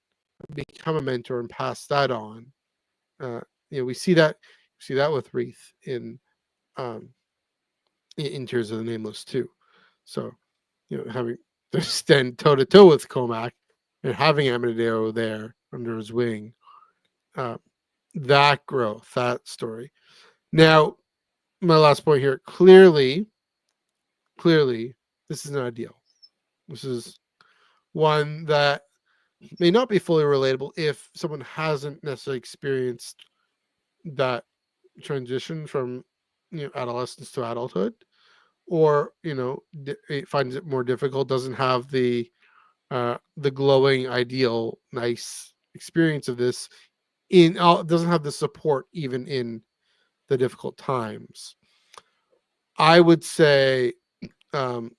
become a mentor, and pass that on. Uh, we see that with Wreath um, in Tears of the Nameless too. So having to stand toe to toe with Comac and having Amadeo there under his wing, uh, that growth, that story. Now, my last point here: clearly, this is not ideal. This is one that may not be fully relatable if someone hasn't necessarily experienced that transition from adolescence to adulthood, or it finds it more difficult, doesn't have the glowing ideal nice experience of this, doesn't have the support even in the difficult times. I would say, um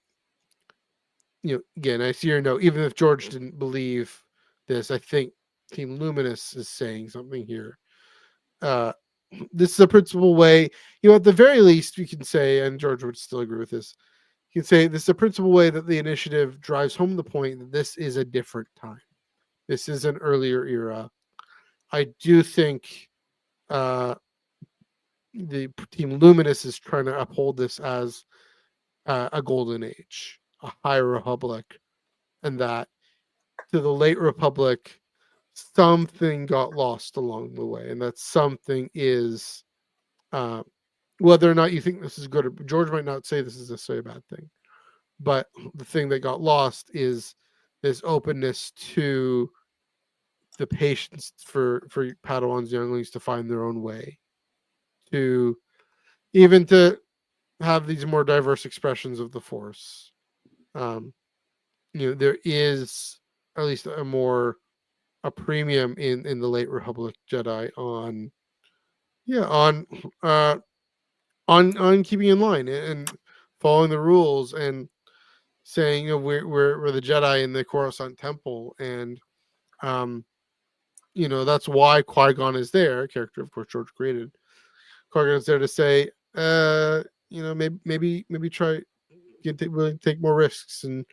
again, I see your note. Even if George didn't believe this, I think Team Luminous is saying something here. Uh, this is a principal way, at the very least, we can say, and George would still agree with this, you can say this is a principal way that the initiative drives home the point that this is a different time. This is an earlier era. I do think the Team Luminous is trying to uphold this as a golden age, a high republic, and that to the late republic, something got lost along the way, and that something is whether or not you think this is good, or George might not say this is necessarily a bad thing, but the thing that got lost is this openness to the patience for Padawans, younglings to find their own way, to even to have these more diverse expressions of the Force. There is at least a premium in the late Republic Jedi on on keeping in line and following the rules and saying we're the Jedi in the Coruscant Temple, and that's why Qui-Gon is there. A character, of course, George created. Qui-Gon is there to say, maybe try willing to take more risks and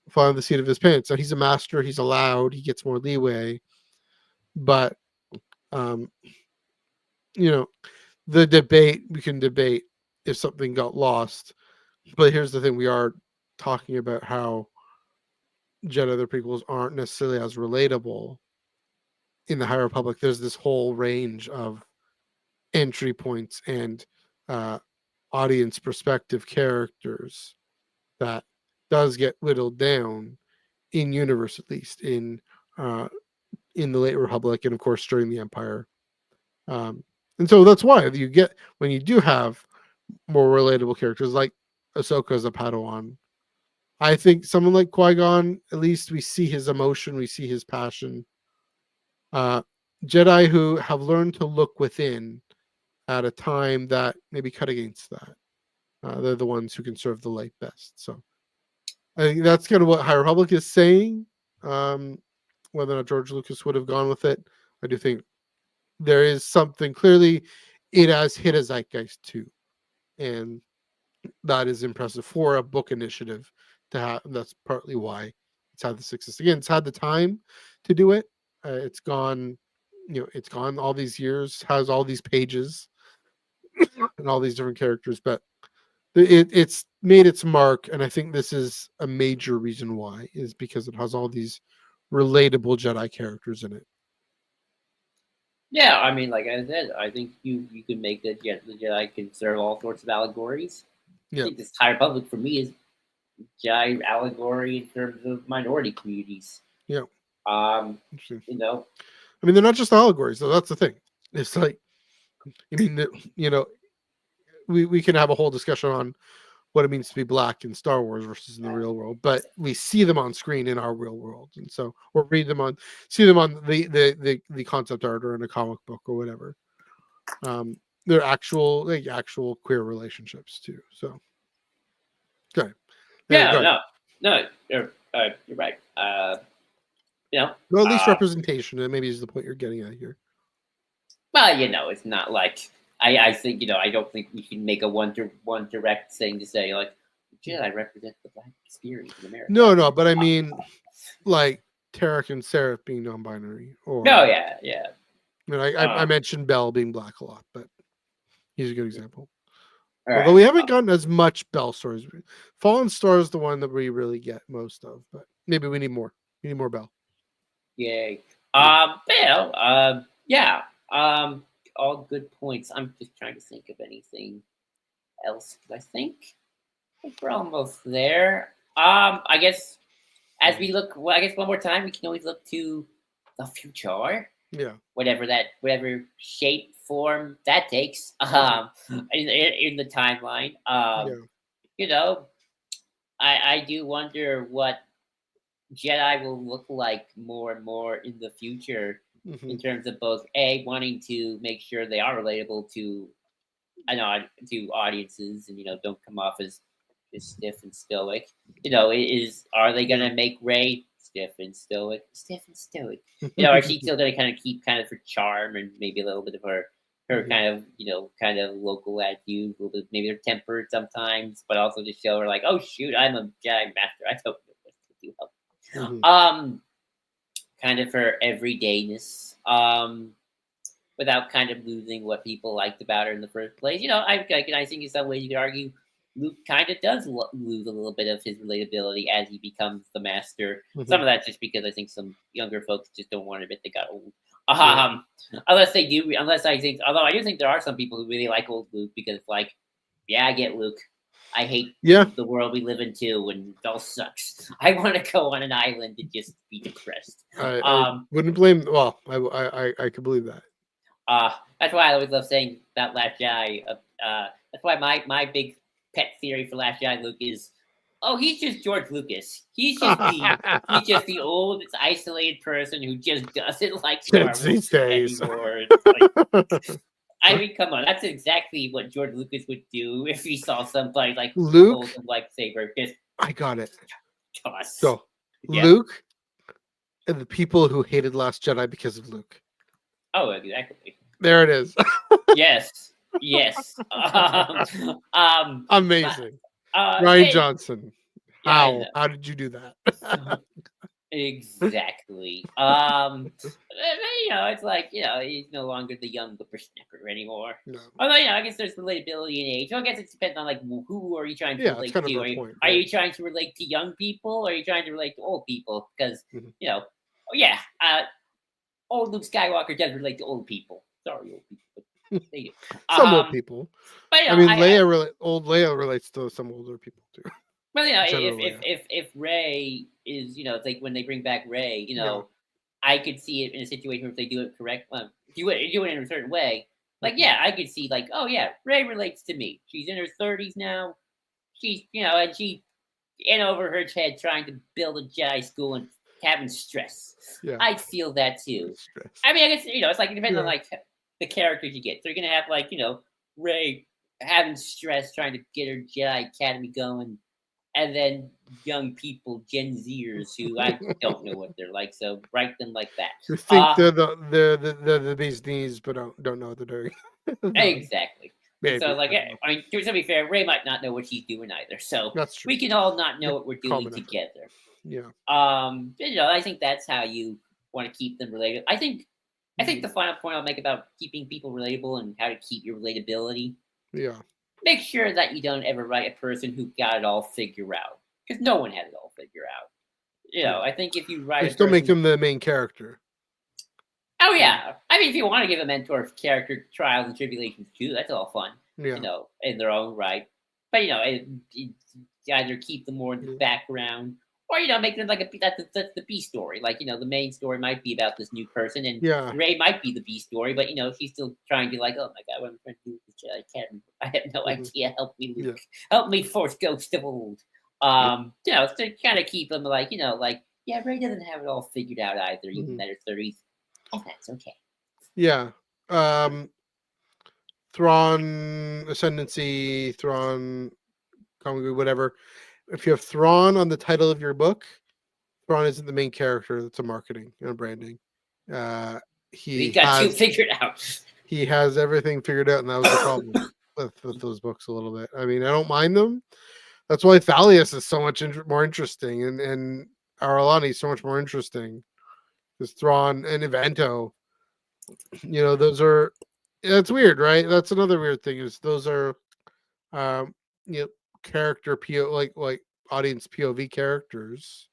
fly on the seat of his pants. So he's a master. He's allowed. He gets more leeway, but the debate, we can debate if something got lost, but here's the thing: we are talking about how Jedi the prequels aren't necessarily as relatable. In the High Republic, there's this whole range of entry points and audience perspective characters that does get whittled down in universe, at least in the late Republic, and of course during the Empire. And so that's why you get, when you do have more relatable characters like Ahsoka as a Padawan, I think someone like Qui-Gon, at least we see his emotion, we see his passion. Jedi who have learned to look within at a time that maybe cut against that. They're the ones who can serve the light best. So I think that's kind of what High Republic is saying. Whether or not George Lucas would have gone with it, I do think there is something, clearly it has hit a zeitgeist too, and that is impressive for a book initiative to have. That's partly why it's had the success. Again, it's had the time to do it. It's gone all these years, has all these pages and all these different characters, but it's made its mark, and I think this is a major reason why, is because it has all these relatable Jedi characters in it. Yeah, I mean, like I said, I think you can make the Jedi can serve all sorts of allegories. Yeah. I think this High Republic for me is Jedi allegory in terms of minority communities. Yeah. I mean, they're not just allegories, though. That's the thing. It's like, I mean, we can have a whole discussion on what it means to be black in Star Wars versus in the real world, but we see them on screen in our real world, and so or see them on the concept art or in a comic book or whatever. They're actual queer relationships too. So, okay. Yeah, no, you're right. Well, at least representation, and maybe is the point you're getting at here. Well, it's not like I think I don't think we can make a one direct thing to say like Jedi represent the black experience in America. No, but I mean, like Tarek and Seraph being non-binary, or yeah. I mentioned Bell being black a lot, but he's a good example. Although we haven't gotten as much Bell stories. Fallen Star is the one that we really get most of, but maybe we need more. We need more Bell. Yay. Yeah. All good points. I'm just trying to think of anything else because I think we're almost there. I guess as we look, I guess one more time, we can always look to the future. Yeah. Whatever shape, form that takes. In the timeline. I do wonder what Jedi will look like more and more in the future, in terms of both wanting to make sure they are relatable to audiences, and don't come off as stiff and stoic. Are they gonna make Rey stiff and stoic? Or is she still gonna kind of keep kind of her charm and maybe a little bit of her kind of local attitude, a little bit maybe they're tempered sometimes, but also to show her like, oh shoot, I'm a Jedi master. I don't know what to do. Kind of her everydayness, without kind of losing what people liked about her in the first place. I think in some ways you could argue Luke kind of does lose a little bit of his relatability as he becomes the master. Some of that's just because I think some younger folks just don't want to admit they got old. Unless they do, although I do think there are some people who really like old Luke because, like, yeah, I get Luke. I hate Yeah. the world we live in too, and it all sucks. I want to go on an island and just be depressed. I wouldn't blame. Well, I could believe that. That's why I always love saying about Last Jedi. That's why my big pet theory for Last Jedi Luke is, oh, he's just George Lucas. He's just the old, isolated person who just doesn't like Star Kids Wars these days. anymore. It's like, I mean, come on, that's exactly what George Lucas would do if he saw somebody like Luke, hold a lightsaber. Just I got it. toss. So Yeah. Luke and the people who hated Last Jedi because of Luke. Oh, exactly. There it is. Yes. Amazing. Ryan hey, Johnson. yeah, How did you do that? exactly. It's like, he's no longer the young whippersnapper anymore. No. Although, I guess there's relatability in age. So I guess it depends on like who are you trying to Yeah, relate that's kind to? of the point. Are you trying to relate to young people, or are you trying to relate to old people? Because old Luke Skywalker does relate to old people. Sorry, old people. But they do. Some old people. But I mean, old Leia relates to some older people too. Well, Generally, if Rey is, it's like when they bring back Rey, I could see it in a situation where if they do it correct, do it in a certain way. Like, yeah, I could see like, oh yeah, Rey relates to me. She's in her 30s now. She's, and she in over her head trying to build a Jedi school and having stress. Yeah. I feel that too. Stress. I mean, I guess it's like it depends on like the characters you get. So you're gonna have like Rey having stress trying to get her Jedi Academy going, and then young people, Gen Zers, who I don't know what they're like, so write them like that. You think they're the bee's knees, but don't know what they're doing. Exactly. Maybe. So, like, I mean, to be fair, Rey might not know what she's doing either. So that's true. We can all not know what we're doing together. Yeah. I think that's how you want to keep them related. I think the final point I'll make about keeping people relatable and how to keep your relatability. Yeah. Make sure that you don't ever write a person who got it all figured out, because no one had it all figured out. I think if you write, still make them the main character. Oh yeah, I mean, if you want to give a mentor character trials and tribulations too, that's all fun. Yeah. In their own right. But either keep them more in the background, or make them like that's the B story. Like the main story might be about this new person, and Rey might be the B story, but she's still trying to like, oh my god, what am I trying to do with this Jedi Academy? I have no idea. Help me, Luke. Help me, Force Ghost of old. To kind of keep them like Rey doesn't have it all figured out either, even at her 30s. And that's okay. Yeah. Thrawn Ascendancy, Thrawn Comic, whatever. If you have Thrawn on the title of your book, Thrawn isn't the main character. That's a marketing and branding. He got you figured out. He has everything figured out, and that was the problem with those books a little bit. I mean, I don't mind them. That's why Thalius is so much more interesting, and Aralani is so much more interesting. Because Thrawn and Evento, those are. That's weird, right? That's another weird thing. Is those are, character like audience POV characters,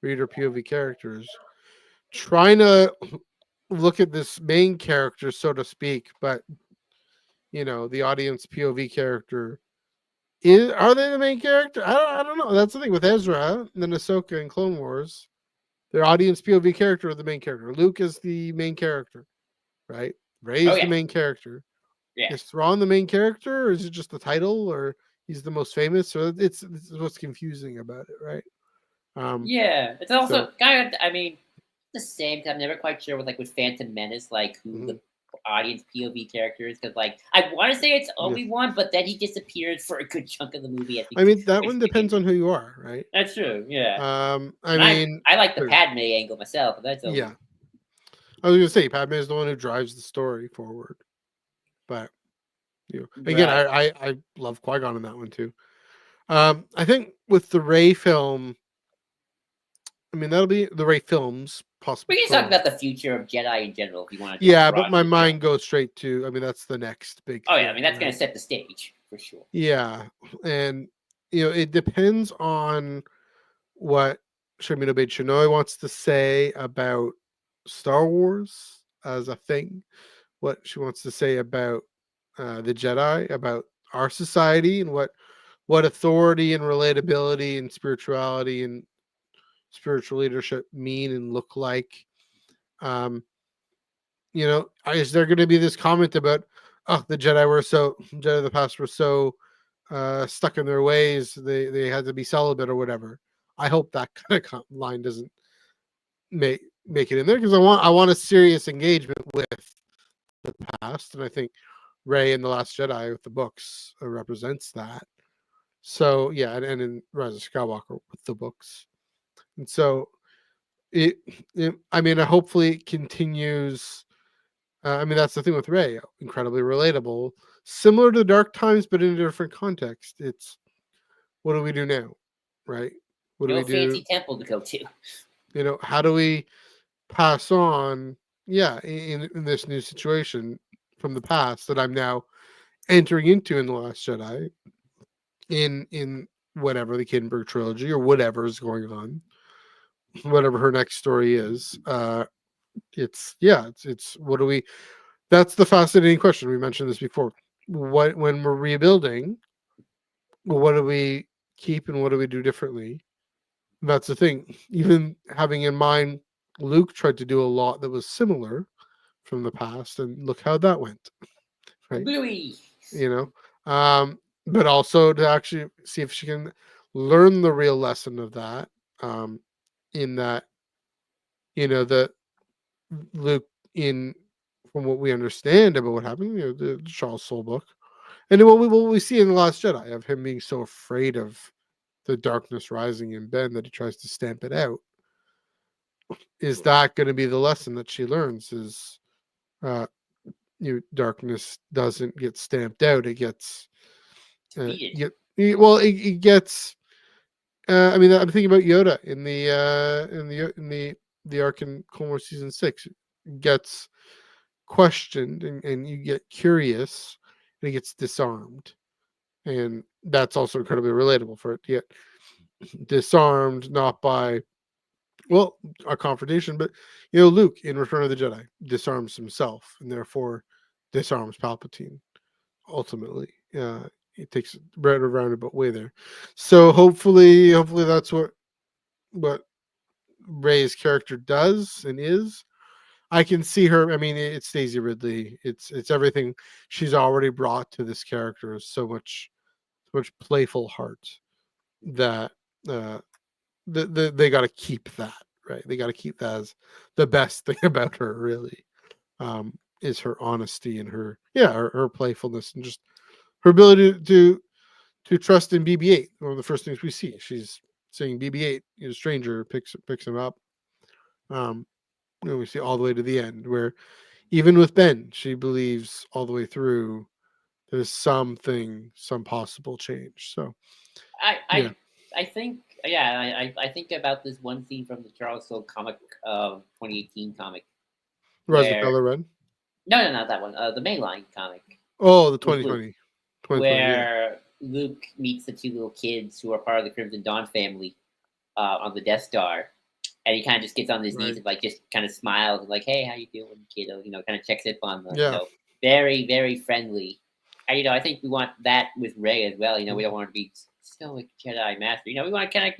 reader POV characters, trying to look at this main character, so to speak, but the audience POV character are they the main character? I don't know. That's the thing with Ezra and then Ahsoka and Clone Wars. Their audience POV character or the main character. Luke is the main character, right? Rey is the main character. Yeah. Is Thrawn the main character, or is it just the title, or he's the most famous? So it's what's confusing about it, right? It's also kind of. I mean, at the same time, I'm never quite sure with Phantom Menace, like who the audience POV character is, because I want to say it's Obi-Wan, but then he disappears for a good chunk of the movie. I mean, that one depends on who you are, right? That's true. Yeah. I like the Padme angle myself, but that's yeah. I was gonna say Padme is the one who drives the story forward, but again, I love Qui-Gon in that one too. I think with the Rey film, I mean that'll be the Rey films. Possibly. We can talk about the future of Jedi in general if you want to. Yeah, but my mind goes straight to. I mean, that's the next big. Oh yeah, I mean that's going to set the stage for sure. Yeah, and it depends on what Sharmila Obaid-Chinoy wants to say about Star Wars as a thing, what she wants to say about the Jedi, about our society, and what what authority and relatability and spirituality and spiritual leadership mean and look like. Um, is there going to be this comment about, oh, the Jedi of the past were so stuck in their ways, they had to be celibate or whatever. I hope that kind of line doesn't make it in there, because I want a serious engagement with the past, and I think Rey in The Last Jedi with the books represents that. So yeah, and in Rise of Skywalker with the books, and so hopefully it continues. That's the thing with Rey, incredibly relatable, similar to Dark Times, but in a different context. It's, what do we do now, right? What do we do? Fancy temple to go to. How do we pass on? Yeah, in this new situation from the past that I'm now entering into in The Last Jedi, in whatever the Kinberg trilogy or whatever is going on, whatever her next story is. It's what do we? That's the fascinating question. We mentioned this before. When we're rebuilding, what do we keep and what do we do differently? That's the thing. Even having in mind, Luke tried to do a lot that was similar from the past, and look how that went. Right? Bluey. But also to actually see if she can learn the real lesson of that. In that, that Luke, from what we understand about what happened, the Charles Soule book, and then what we see in The Last Jedi of him being so afraid of the darkness rising in Ben that he tries to stamp it out. Is that going to be the lesson that she learns? Is darkness doesn't get stamped out; it gets it gets. I'm thinking about Yoda in the arc in Clone Wars season 6. It gets questioned, and you get curious, and it gets disarmed, and that's also incredibly relatable for it to get disarmed, not by a confrontation, but Luke in Return of the Jedi disarms himself and therefore disarms Palpatine ultimately. It takes a roundabout way there. So hopefully that's what Rey's character does and is. I can see her. It's Daisy Ridley. It's everything she's already brought to this character. Is so much playful heart that they got to keep that, right. They got to keep that as the best thing about her. Really, is her honesty and her playfulness, and just her ability to trust in BB-8. One of the first things we see, she's saying BB-8, a stranger picks him up. We see all the way to the end, where even with Ben, she believes all the way through there's some possible change. So I think I think about this one scene from the Charles Soule comic, 2018 comic. Rise of Kylo Ren? No, not that one. The mainline comic. Oh, the 2020. Where Luke meets the two little kids who are part of the Crimson Dawn family on the Death Star. And he kind of just gets on his knees and just kind of smiles and hey, how you doing, kiddo? Kind of checks up on them. Yeah. Very, very friendly. And, I think we want that with Rey as well. We don't want to be stoic Jedi master. We want to kind of,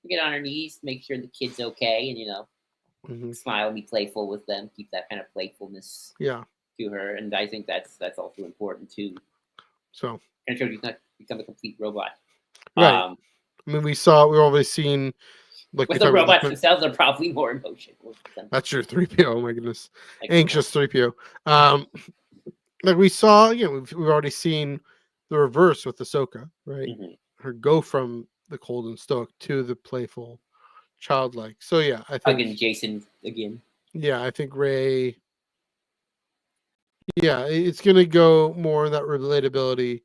get on our knees, make sure the kid's okay, and smile and be playful with them, keep that kind of playfulness to her. And I think that's also important too. So and shows he's not become a complete robot. Right. We've already seen. With the robots themselves are probably more emotional. That's your 3PO. Oh my goodness, anxious 3PO. We saw, we've already seen the reverse with Ahsoka, right? Her go from the cold and stoic to the playful, childlike. So yeah, I think again, Jason again. Yeah, I think Rey. Yeah, it's gonna go more in that relatability.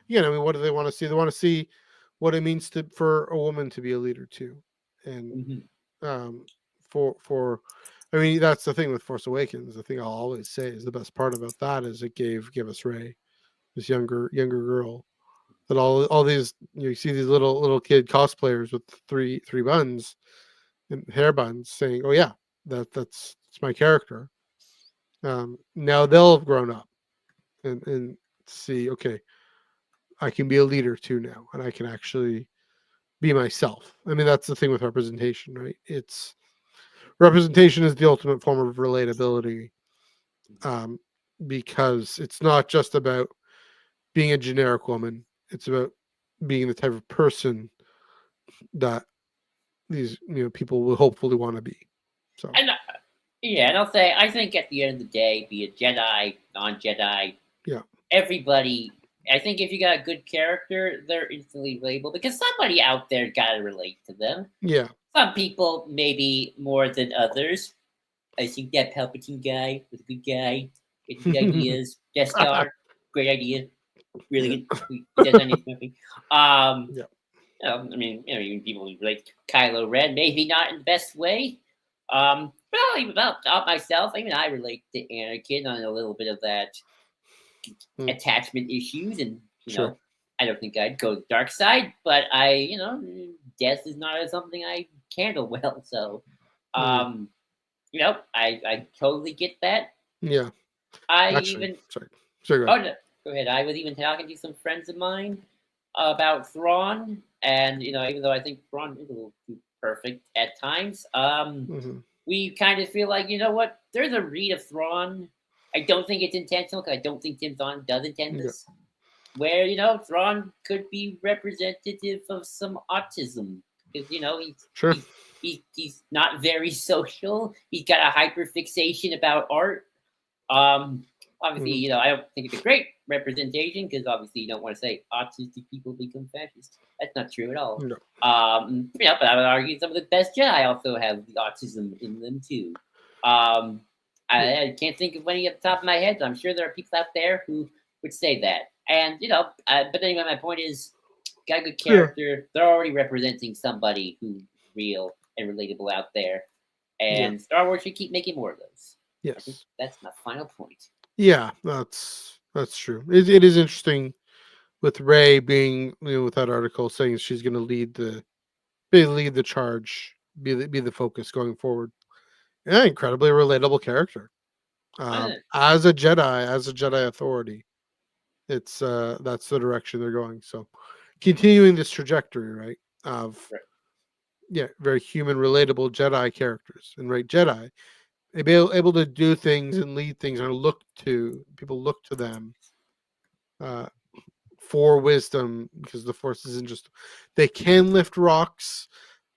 What do they want to see? They want to see what it means for a woman to be a leader too, and that's the thing with Force Awakens. The thing I'll always say is the best part about that is it gave us Rey, this younger girl, that all these you see these little kid cosplayers with three buns and hair buns saying, "Oh yeah, that's my character." Now they'll have grown up and see, okay, I can be a leader too now, and I can actually be myself. I mean, that's the thing with representation, right? It's representation is the ultimate form of relatability, um, because it's not just about being a generic woman. It's about being the type of person that these people will hopefully want to be. So And yeah, and I'll say I think at the end of the day, be it Jedi, non-Jedi, yeah, everybody. I think if you got a good character, they're instantly relatable because somebody out there got to relate to them. yeah. Some people maybe more than others. I think that Palpatine guy was a good guy. He had good ideas. Death Star, great idea. Really good. He does anything. Yeah. I mean, even people who relate to Kylo Ren, maybe not in the best way. But I'll even about myself. Even I relate to Anakin on a little bit of that attachment issues, and Sure. I don't think I'd go the dark side, but death is not something I handle well. So, I totally get that. Yeah. I Actually, even sorry. Go oh ahead. no, go ahead. I was even talking to some friends of mine about Thrawn, and even though I think Thrawn is a little too perfect at times, we kind of feel like what? There's a read of Thrawn. I don't think it's intentional because I don't think Tim Thrawn does intend this. Where Thrawn could be representative of some autism because he's not very social. He's got a hyper fixation about art. Obviously, I don't think it's a great representation because obviously you don't want to say autistic people become fascist. That's not true at all. No. But I would argue some of the best Jedi also have the autism in them too. I can't think of any at the top of my head. So I'm sure there are people out there who would say that. And but anyway, my point is, got a good character. Yeah. They're already representing somebody who's real and relatable out there, and Star Wars should keep making more of those. Yes, that's my final point. Yeah, that's true. It is interesting with Rey being with that article saying she's going to lead the charge, be the focus going forward. Yeah, incredibly relatable character. As a Jedi authority, it's that's the direction they're going. So continuing this trajectory, right, of very human, relatable Jedi characters, and Jedi, they be able to do things and lead things, and people look to them for wisdom, because the Force isn't just, they can lift rocks,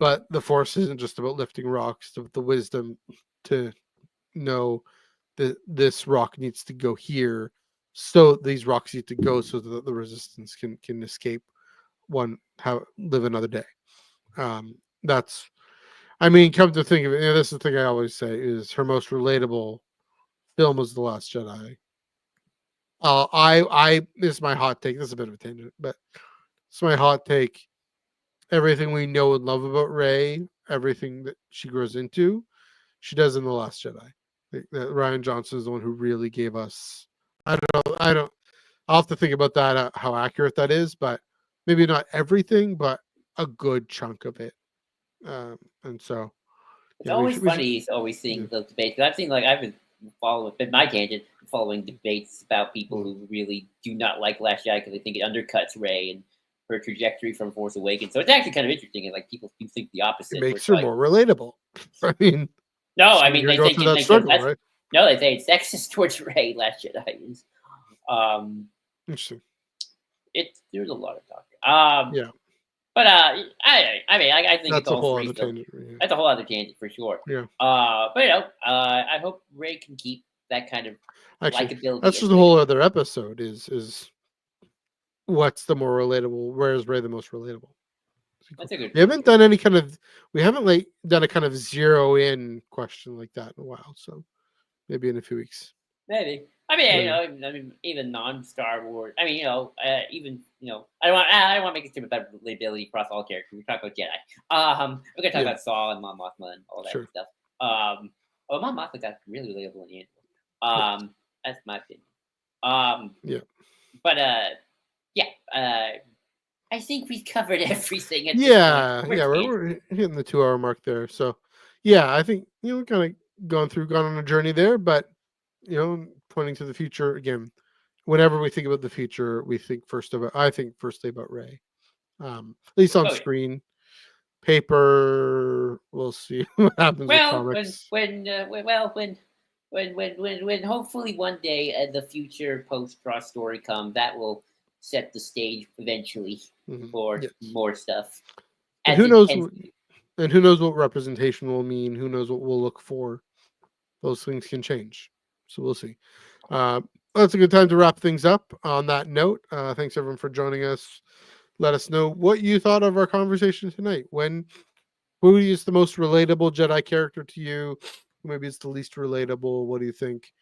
but the Force isn't just about lifting rocks. The wisdom to know that this rock needs to go here, so these rocks need to go so that the Resistance can escape live another day. That's, I mean, come to think of it, this is the thing I always say, is her most relatable film was The Last Jedi. This is my hot take. This is a bit of a tangent, but it's my hot take. Everything we know and love about Rey, everything that she grows into, she does in The Last Jedi. That Rian Johnson is the one who really gave us. I don't. I'll have to think about that, how accurate that is, but maybe not everything, but a good chunk of it. And so it's always funny. Always seeing those debates. I've seen I've been following my tangent, following debates about people who really do not like Last Jedi because they think it undercuts Rey and her trajectory from Force Awakens. So it's actually kind of interesting, and people do think the opposite. It makes her more relatable. I mean, no, I mean they think that struggle, right? No, they say it's sexist towards Rey. Last Jedi is. Interesting. There's a lot of talk. Yeah. But I mean, I think that's it's all a whole other tangent. Yeah. That's a whole other tangent for sure. Yeah. But I hope Rey can keep that kind of likability. That's just a whole other episode. Is what's the more relatable? Where is Rey the most relatable? That's a good. We haven't done any kind of. We haven't done a kind of zero in question like that in a while. So maybe in a few weeks. Maybe. I mean, even non-Star Wars. I mean, even I don't want to make it too about relatability across all characters. We talk about Jedi. We're gonna talk about Saw and Mon Mothma and all that stuff. Mon Mothma got really relatable in the end. That's my opinion. Yeah. But I think we've covered everything. We're hitting the 2-hour mark there. So yeah, I think we kind of gone on a journey there, but pointing to the future again, whenever we think about the future, I think firstly about Rey. At least on Oh, yeah. screen. Paper, we'll see what happens with Well, comics. when hopefully one day the future post cross story come, that will set the stage eventually for Yes. more stuff, And as who it knows tends to do. and who knows what representation will mean, who knows what we'll look for. Those things can change. So we'll see. Uh, that's a good time to wrap things up on that note. Thanks everyone for joining us. Let us know what you thought of our conversation tonight. Who is the most relatable Jedi character to you? Maybe it's the least relatable. What do you think?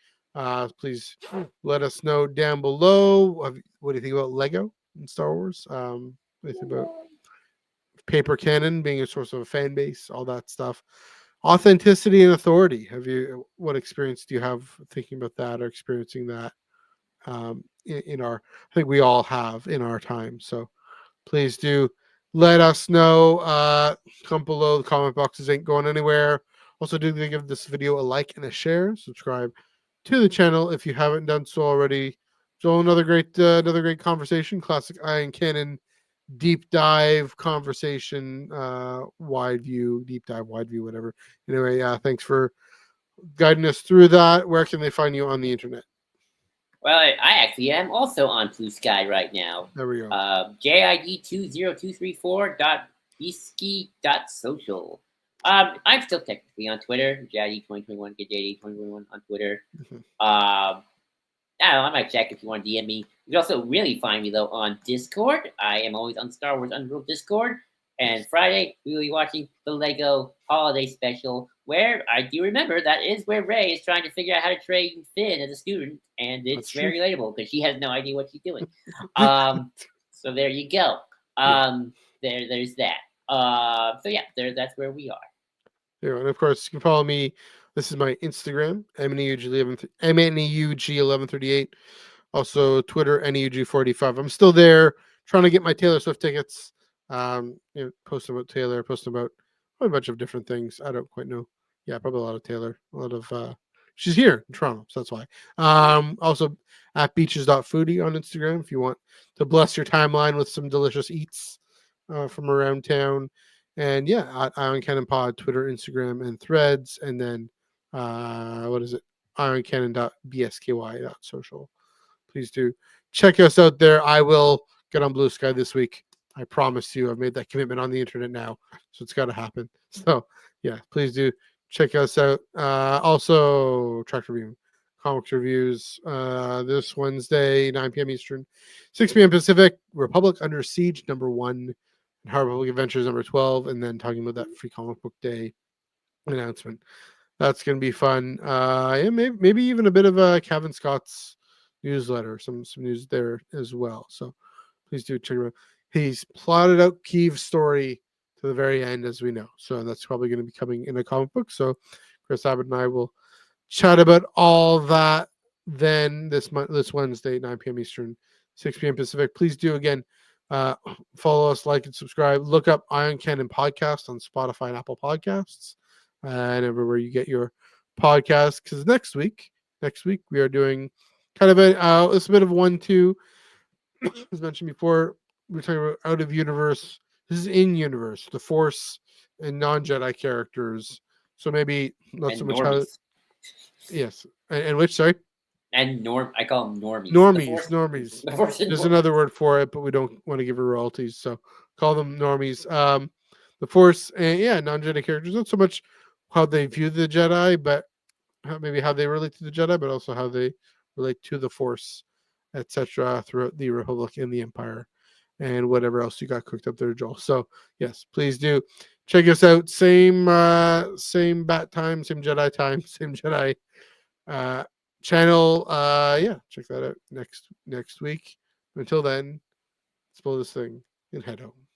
Please let us know down below. What do you think about Lego in Star Wars? What do you think about paper canon being a source of a fan base? All that stuff. Authenticity and authority. What experience do you have thinking about that or experiencing that? In our, I think we all have in our time. So please do let us know. Comment below. The comment boxes ain't going anywhere. Also, do give this video a like and a share. Subscribe to the channel if you haven't done so already. So another great conversation. Classic Iron Canon deep dive conversation. Wide view, deep dive, wide view, whatever. Anyway, thanks for guiding us through that. Where can they find you on the internet? Well, I actually am also on Blue Sky right now. There we go. JID20234.bisky.social. I'm still technically on Twitter. JID2021, get JID2021 on Twitter. I don't know, I might check if you want to DM me. You can also really find me, though, on Discord. I am always on Star Wars Underworld Discord. And Friday, we will be watching the Lego Holiday Special, where I do remember that is where Rey is trying to figure out how to train Finn as a student. And it's very relatable because she has no idea what she's doing. So there you go. There's that. So yeah, that's where we are. Yeah, and of course, you can follow me. This is my Instagram, MNEUG1138. Also, Twitter, NEUG45. I'm still there trying to get my Taylor Swift tickets. Posting about Taylor, posting about a bunch of different things. I don't quite know. Yeah, probably a lot of Taylor. A lot of she's here in Toronto, so that's why. Also at beaches.foodie on Instagram if you want to bless your timeline with some delicious eats from around town. And yeah, at Iron Cannon Pod, Twitter, Instagram, and Threads, and then what is it? ironcannon.bsky.social. Please do check us out there. I will get on Blue Sky this week. I promise you. I've made that commitment on the internet now, so it's got to happen. So yeah, please do check us out. Also, track review, comics reviews this Wednesday, 9 p.m. Eastern, 6 p.m. Pacific. Republic Under Siege #1. Hard Republic Adventures #12, and then talking about that free comic book day announcement. That's gonna be fun. Yeah, maybe even a bit of a Kevin Scott's newsletter, some news there as well. So please do check it out. He's plotted out Keeve's story to the very end, as we know. So that's probably going to be coming in a comic book. So Chris Abbott and I will chat about all that then this Wednesday, 9 p.m. Eastern, 6 p.m. Pacific. Please do again. Follow us, like and subscribe. Look up Iron Cannon Podcast on Spotify and Apple Podcasts and everywhere you get your podcasts. Because next week we are doing kind of a bit of 1-2. As mentioned before, we're talking about out of universe. This is in universe, the Force and non-Jedi characters. So maybe not and so much normies. Yes, and which sorry. And I call them normies. Normies. The Force There's another word for it, but we don't want to give her royalties, so call them normies. The Force and non-Jedi characters, not so much how they view the Jedi, but maybe how they relate to the Jedi, but also how they relate to the Force, etc. throughout the Republic and the Empire, and whatever else you got cooked up there, Joel. So yes, please do check us out. Same bat time, same Jedi time, same Jedi channel. Yeah, check that out next week. Until then, let's blow this thing and head home.